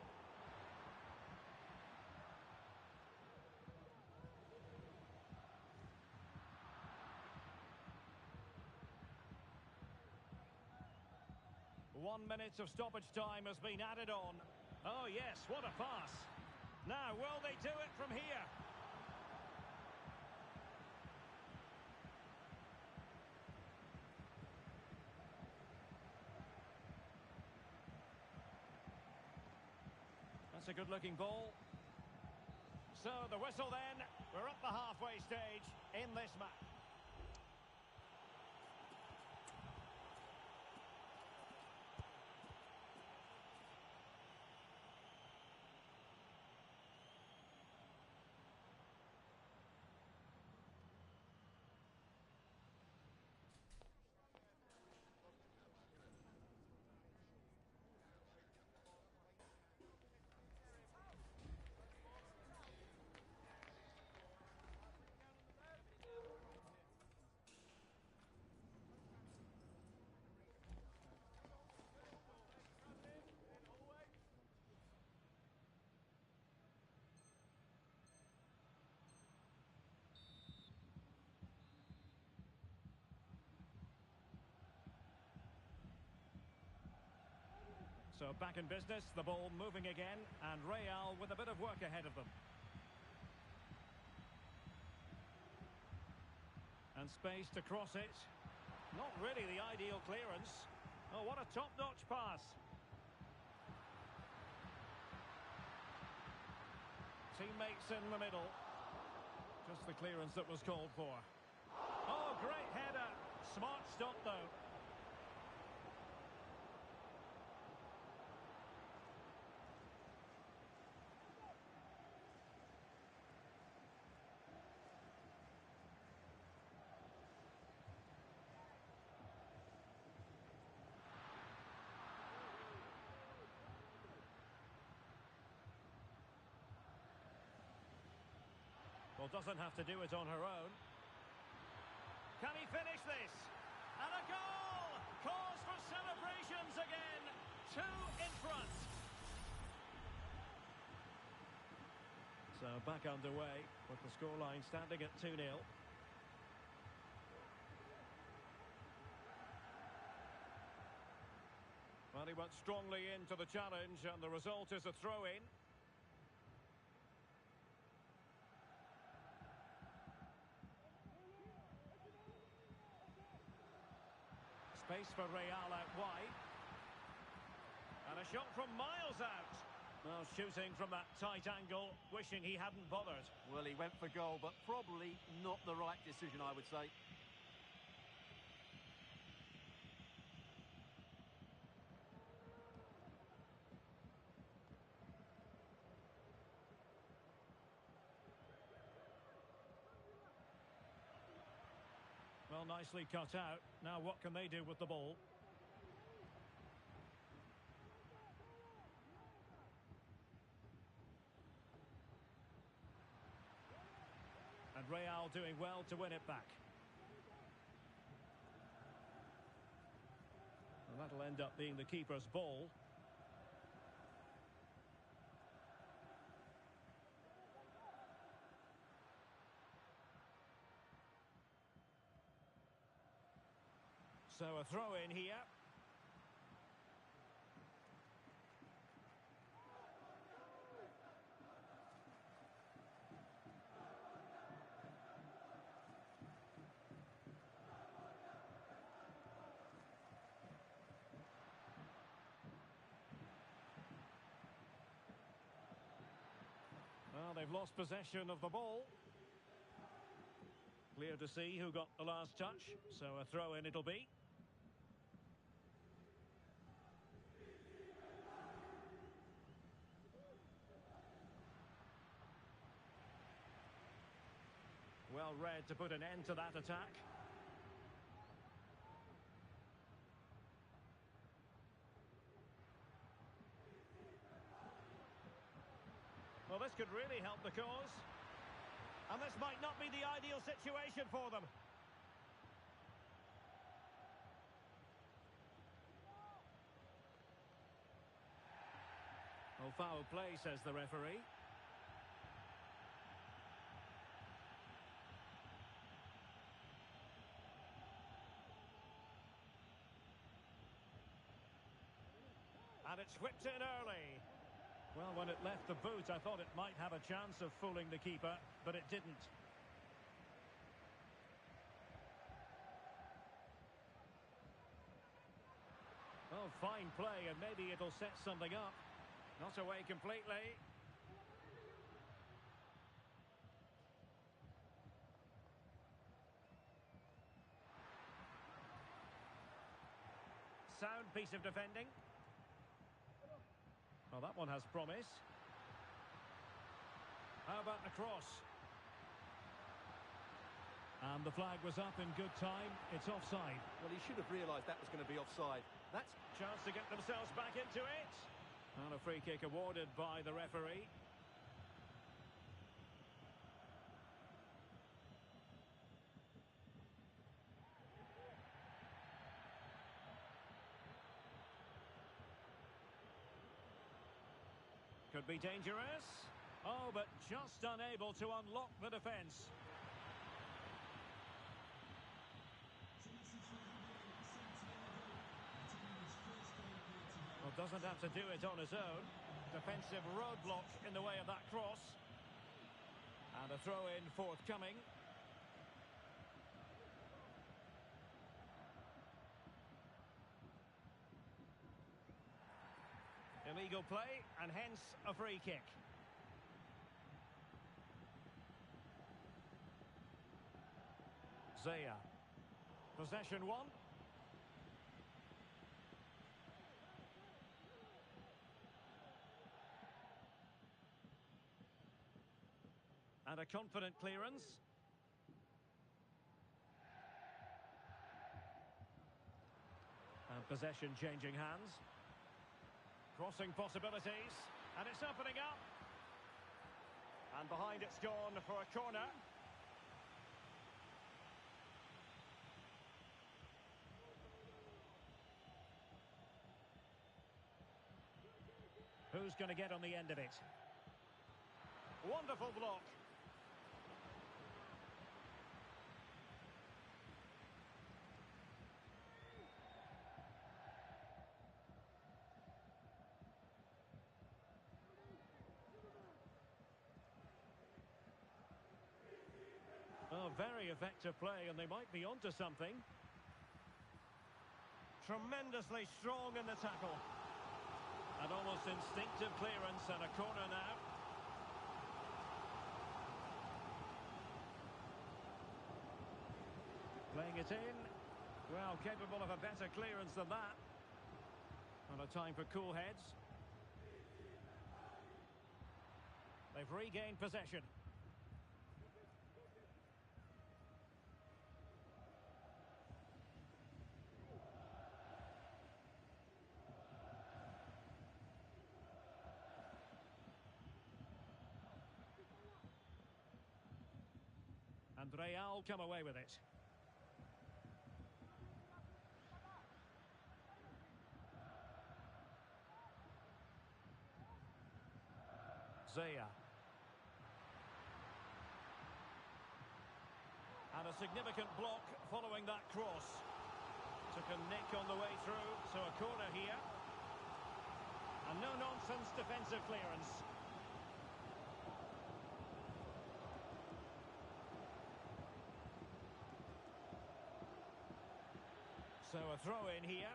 Speaker 1: One minute of stoppage time has been added on. Oh yes, what a pass. Now, will they do it from here? That's a good-looking ball. So, the whistle then. We're up the halfway stage in this match. So back in business, the ball moving again, and Real with a bit of work ahead of them. And space to cross it. Not really the ideal clearance. Oh, what a top-notch pass. Teammates in the middle. Just the clearance that was called for. Oh, great header. Smart stop, though. Well, doesn't have to do it on her own. Can he finish this? And a goal! Cause for celebrations again. 2 in front. So back underway with the scoreline standing at 2-0. Well, he went strongly into the challenge and the result is a throw-in. Space for Real out wide. And a shot from miles out. Well, shooting from that tight angle, wishing he hadn't bothered.
Speaker 2: Well, he went for goal, but probably not the right decision, I would say.
Speaker 1: Well, nicely cut out. Now what can they do with the ball? And Real doing well to win it back. And that'll end up being the keeper's ball. So a throw in here. They've lost possession of the ball. Clear to see who got the last touch, so a throw-in it'll be. Well read to put an end to that attack. Well, this could really help the cause. And this might not be the ideal situation for them. Well, foul play, says the referee. And it's whipped in early. Well, when it left the boot, I thought it might have a chance of fooling the keeper, but it didn't. Well, fine play, and maybe it'll set something up. Not away completely. Sound piece of defending. Well, that one has promise. How about the cross? And the flag was up in good time. It's offside.
Speaker 2: Well, he should have realised that was going to be offside. That's
Speaker 1: chance to get themselves back into it. And a free kick awarded by the referee. Could be dangerous. Oh, but just unable to unlock the defence. Well, doesn't have to do it on his own. Defensive roadblock in the way of that cross. And a throw-in forthcoming. Illegal play, and hence a free kick. Zaya. Possession one. And a confident clearance. And possession changing hands. Crossing possibilities, and it's opening up. And behind it's gone for a corner. Who's going to get on the end of it? Wonderful block. Oh, very effective play, and they might be onto something. Tremendously strong in the tackle. An almost instinctive clearance and a corner now. Playing it in. Well, capable of a better clearance than that. And a time for cool heads. They've regained possession. And Real come away with it. Zaya. And a significant block following that cross. Took a nick on the way through, so a corner here. And no-nonsense defensive clearance. So a throw in here.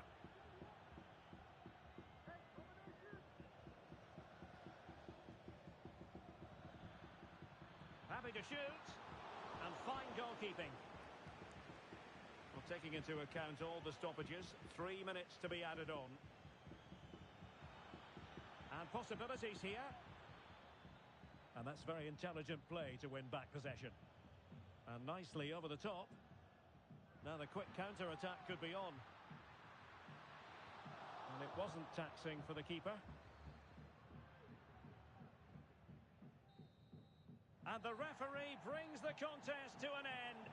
Speaker 1: happy to shoot. And fine goalkeeping. Well, taking into account all the stoppages, 3 minutes to be added on. And possibilities here. And that's very intelligent play to win back possession. And nicely over the top. Now the quick counter-attack could be on. And it wasn't taxing for the keeper. And the referee brings the contest to an end.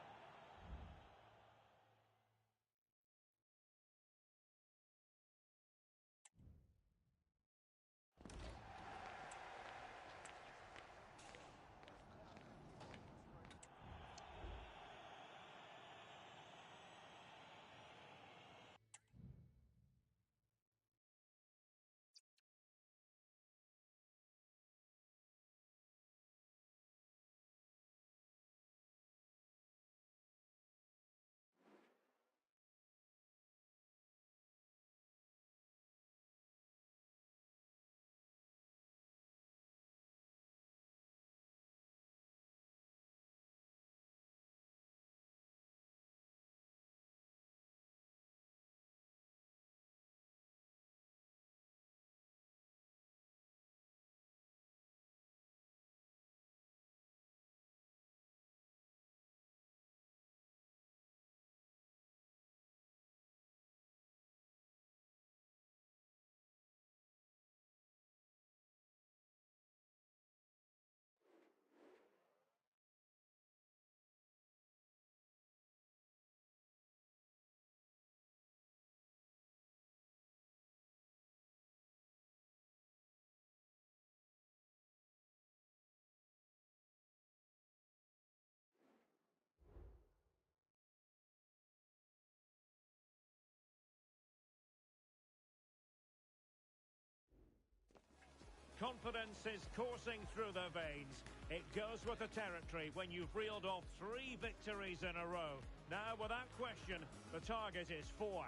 Speaker 1: Confidence is coursing through their veins. It goes with the territory when you've reeled off 3 victories in a row. Now, without question, the target is 4.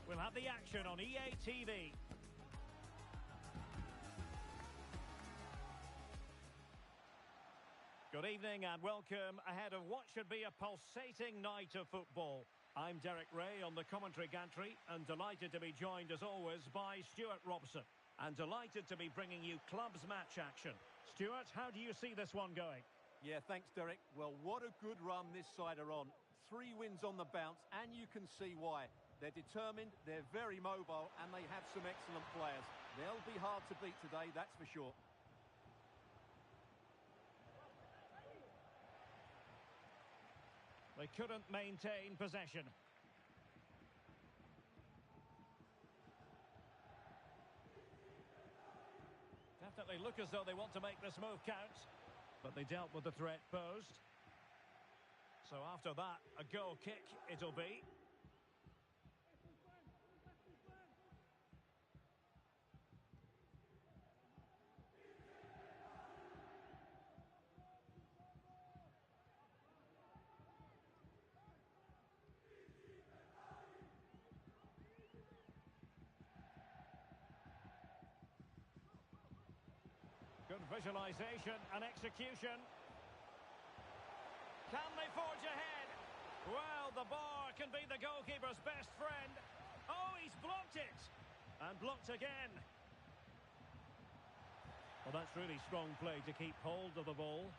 Speaker 1: We'll have the action on EA TV. Good evening and welcome ahead of what should be a pulsating night of football. I'm Derek Ray on the commentary gantry and delighted to be joined as always by Stuart Robson. And delighted to be bringing you clubs match action. Stuart, how do you see this one going?
Speaker 2: Yeah, thanks, Derek. Well, what a good run this side are on. 3 wins on the bounce, and you can see why. They're determined, they're very mobile, and they have some excellent players. They'll be hard to beat today, that's for sure.
Speaker 1: They couldn't maintain possession. Definitely look as though they want to make this move count, but they dealt with the threat posed. So after that, a goal kick it'll be. Good visualisation and execution. Can they forge ahead? Well, the bar can be the goalkeeper's best friend. Oh, he's blocked it. And blocked again. Well, that's really strong play to keep hold of the ball.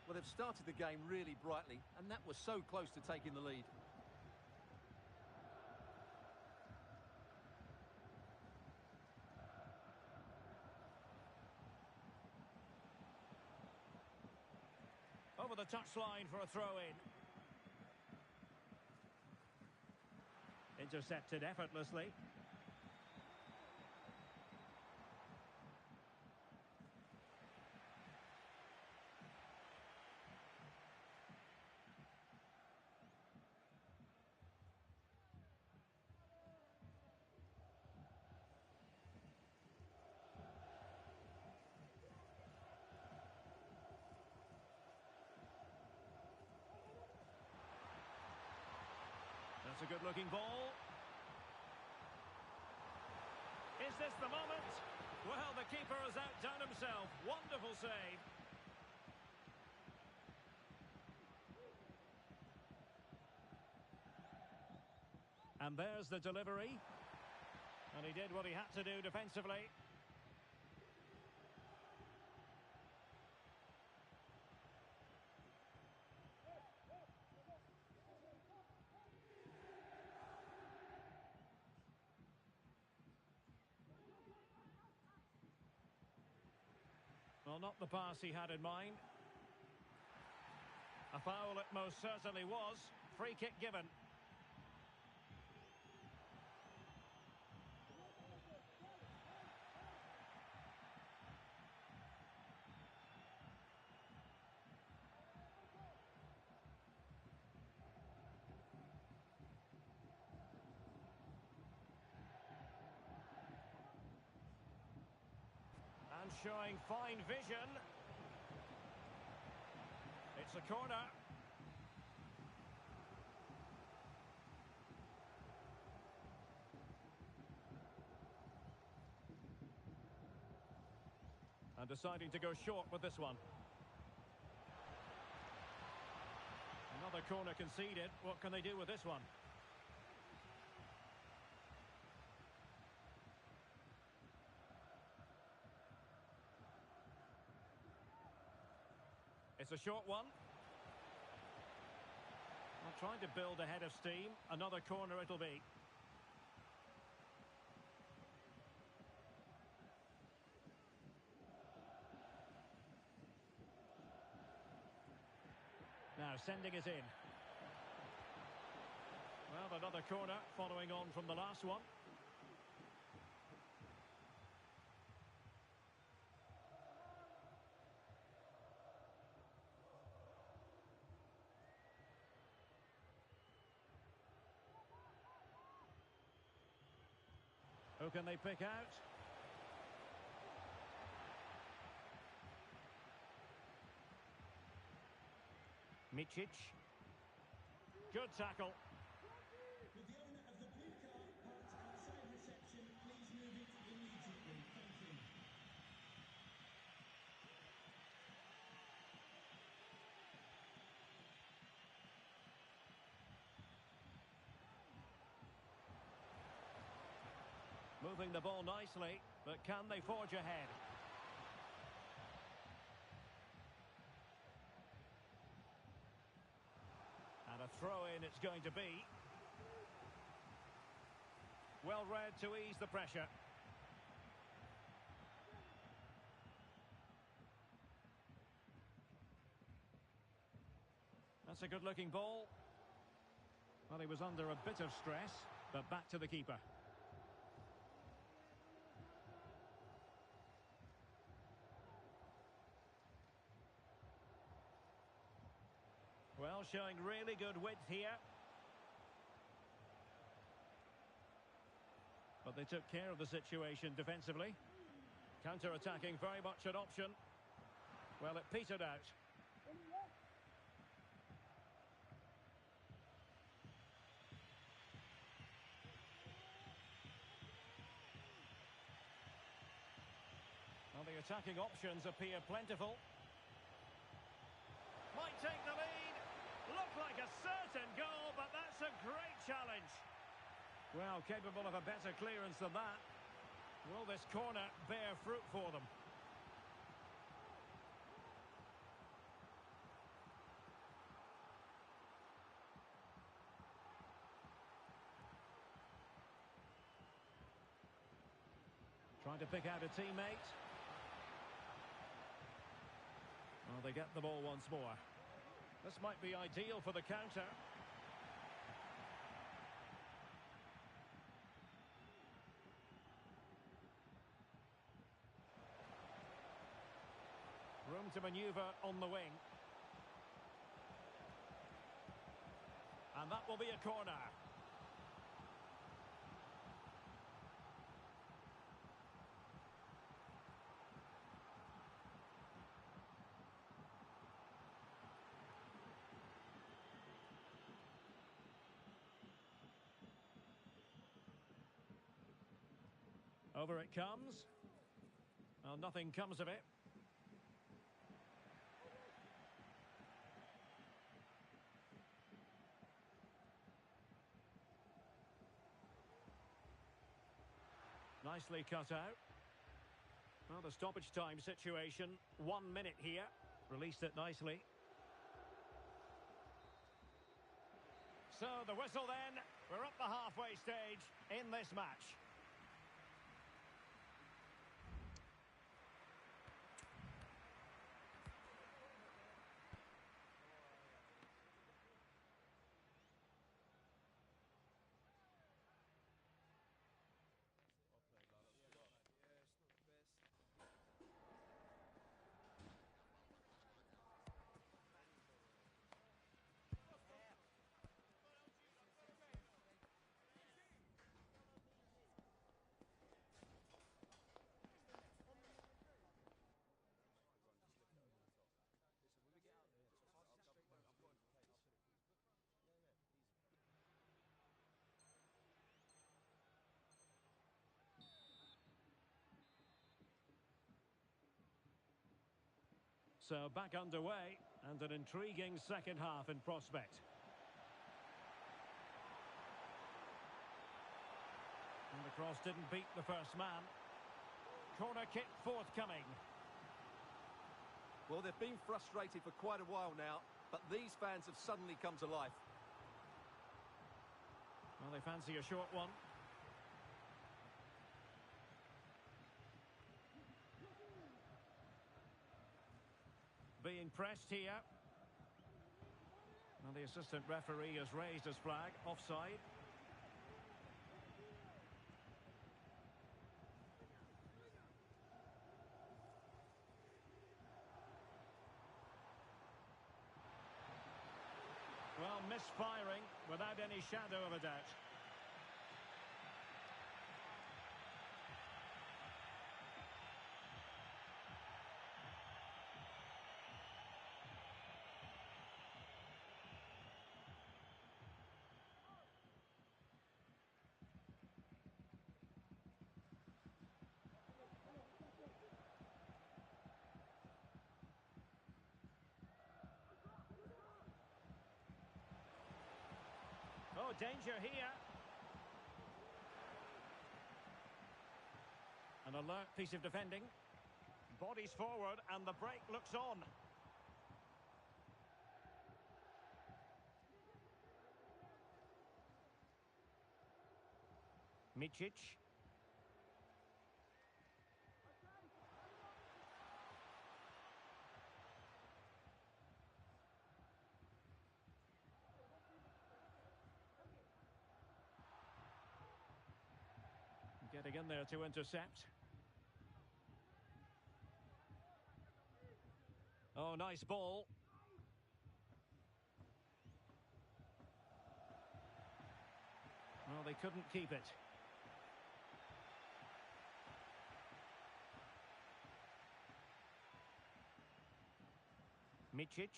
Speaker 2: Well, they've started the game really brightly, and that was so close to taking the lead.
Speaker 1: Over the touchline for a throw-in. Intercepted effortlessly. That's a good-looking ball. Is this the moment? Well, the keeper has outdone himself. Wonderful save. And there's the delivery. And he did what he had to do defensively. Well, not the pass he had in mind. A foul it most certainly was. Free kick given. And showing fine vision. It's a corner. And deciding to go short with this one. Another corner conceded. What can they do with this one? It's a short one. Well, trying to build ahead of steam. Another corner it'll be. Now sending it in. Well, another corner following on from the last one. Who can they pick out? Micic. Good tackle.
Speaker 3: With the owner of the blue car parked outside reception, please move it immediately. Thank you.
Speaker 1: Moving the ball nicely, but can they forge ahead? And a throw-in it's going to be. Well read to ease the pressure. That's a good-looking ball. Well, he was under a bit of stress, but back to the keeper. Well, showing really good width here. But they took care of the situation defensively. Counter-attacking, very much an option. Well, it petered out. Well, the attacking options appear plentiful. Might take the lead. Looked like a certain goal, but that's a great challenge. Well, capable of a better clearance than that. Will this corner bear fruit for them? Trying to pick out a teammate. Well, they get the ball once more. This might be ideal for the counter. Room to manoeuvre on the wing. And that will be a corner. Over it comes. Well, nothing comes of it. Nicely cut out. Well, the stoppage time situation, 1 minute here. Released it nicely. So the whistle then. We're up the halfway stage in this match. So back underway, and an intriguing second half in prospect. And the cross didn't beat the first man. Corner kick forthcoming.
Speaker 2: Well, they've been frustrated for quite a while now, but these fans have suddenly come to life.
Speaker 1: Well, they fancy a short one. Being pressed here. Well, the assistant referee has raised his flag. Offside. Well, misfiring without any shadow of a doubt. Oh, danger here. An alert piece of defending. Bodies forward and the break looks on. Micic. Getting in there to intercept. Oh, nice ball. Well, they couldn't keep it. Micic.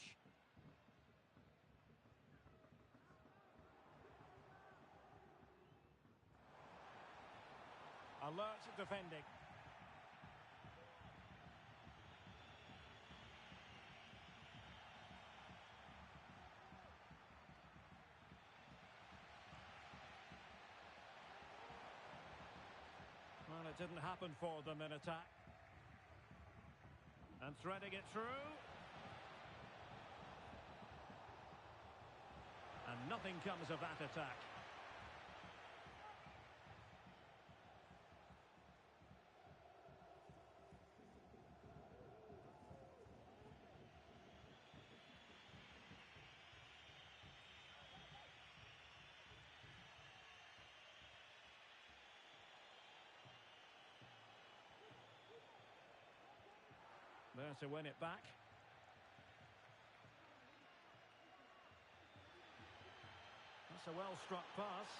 Speaker 1: Alert defending. Well, it didn't happen for them in attack. And threading it through. And nothing comes of that attack. There to win it back. That's a well-struck pass.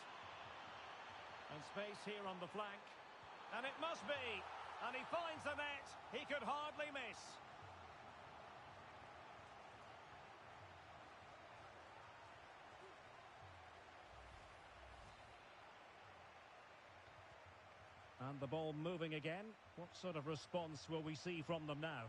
Speaker 1: And space here on the flank. And it must be. And he finds the net. He could hardly miss. And the ball moving again. What sort of response will we see from them now?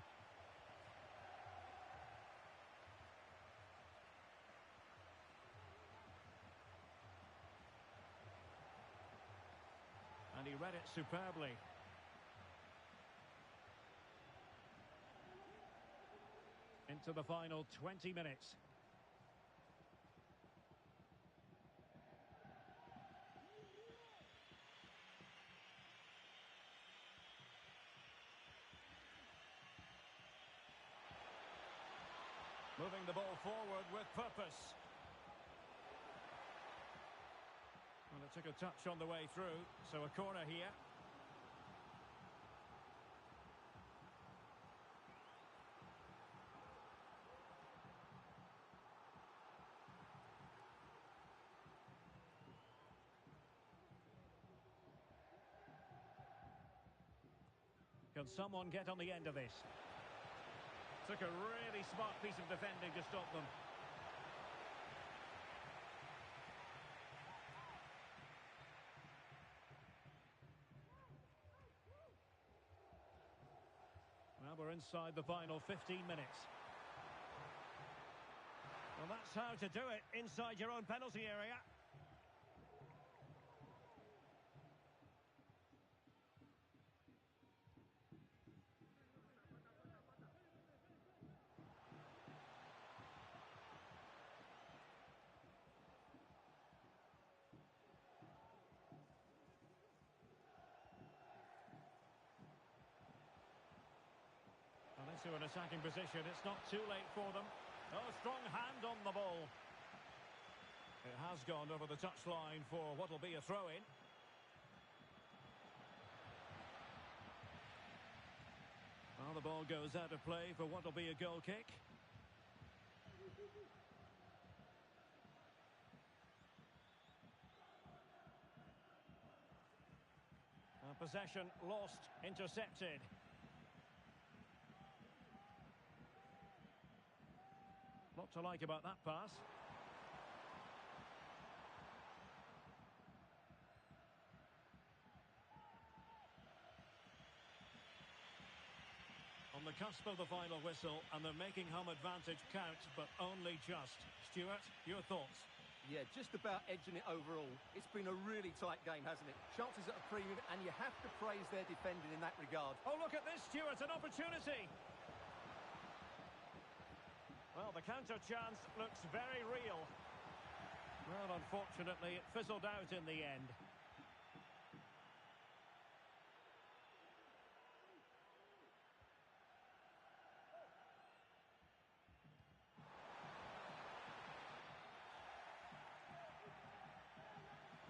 Speaker 1: And he read it superbly. Into the final 20 minutes. Moving the ball forward with purpose. Well, it took a touch on the way through, so a corner here. Can someone get on the end of this? Took a really smart piece of defending to stop them. Now we're inside the final 15 minutes. Well, that's how to do it inside your own penalty area. To an attacking position, it's not too late for them. Oh, strong hand on the ball. It has gone over the touchline for what will be a throw-in. Well, the ball goes out of play for what will be a goal kick. Possession lost, intercepted. Lot to like about that pass. On the cusp of the final whistle, and they're making home advantage count, but only just. Stuart, your thoughts?
Speaker 2: Yeah, just about edging it overall. It's been a really tight game, hasn't it? Chances at a premium, and you have to praise their defending in that regard.
Speaker 1: Oh, look at this, Stuart, an opportunity. Well, the counter chance looks very real. Well, unfortunately, it fizzled out in the end.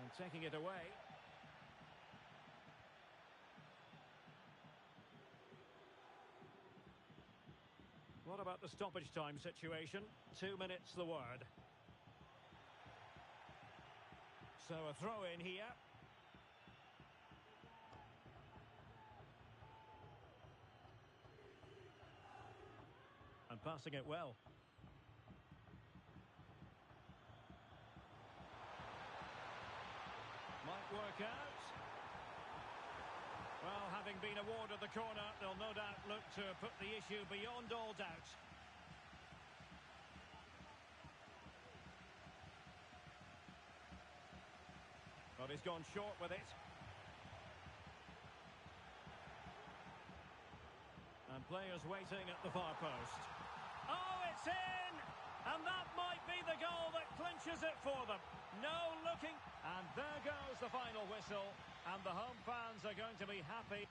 Speaker 1: And taking it away. What about the stoppage time situation? 2 minutes the word. So a throw in here. And passing it well. Might work out. Well, having been awarded the corner, they'll no doubt look to put the issue beyond all doubt. But he's gone short with it. And players waiting at the far post. Oh, it's in! And that might be the goal that clinches it for them. No looking. And there goes the final whistle. And the home fans are going to be happy.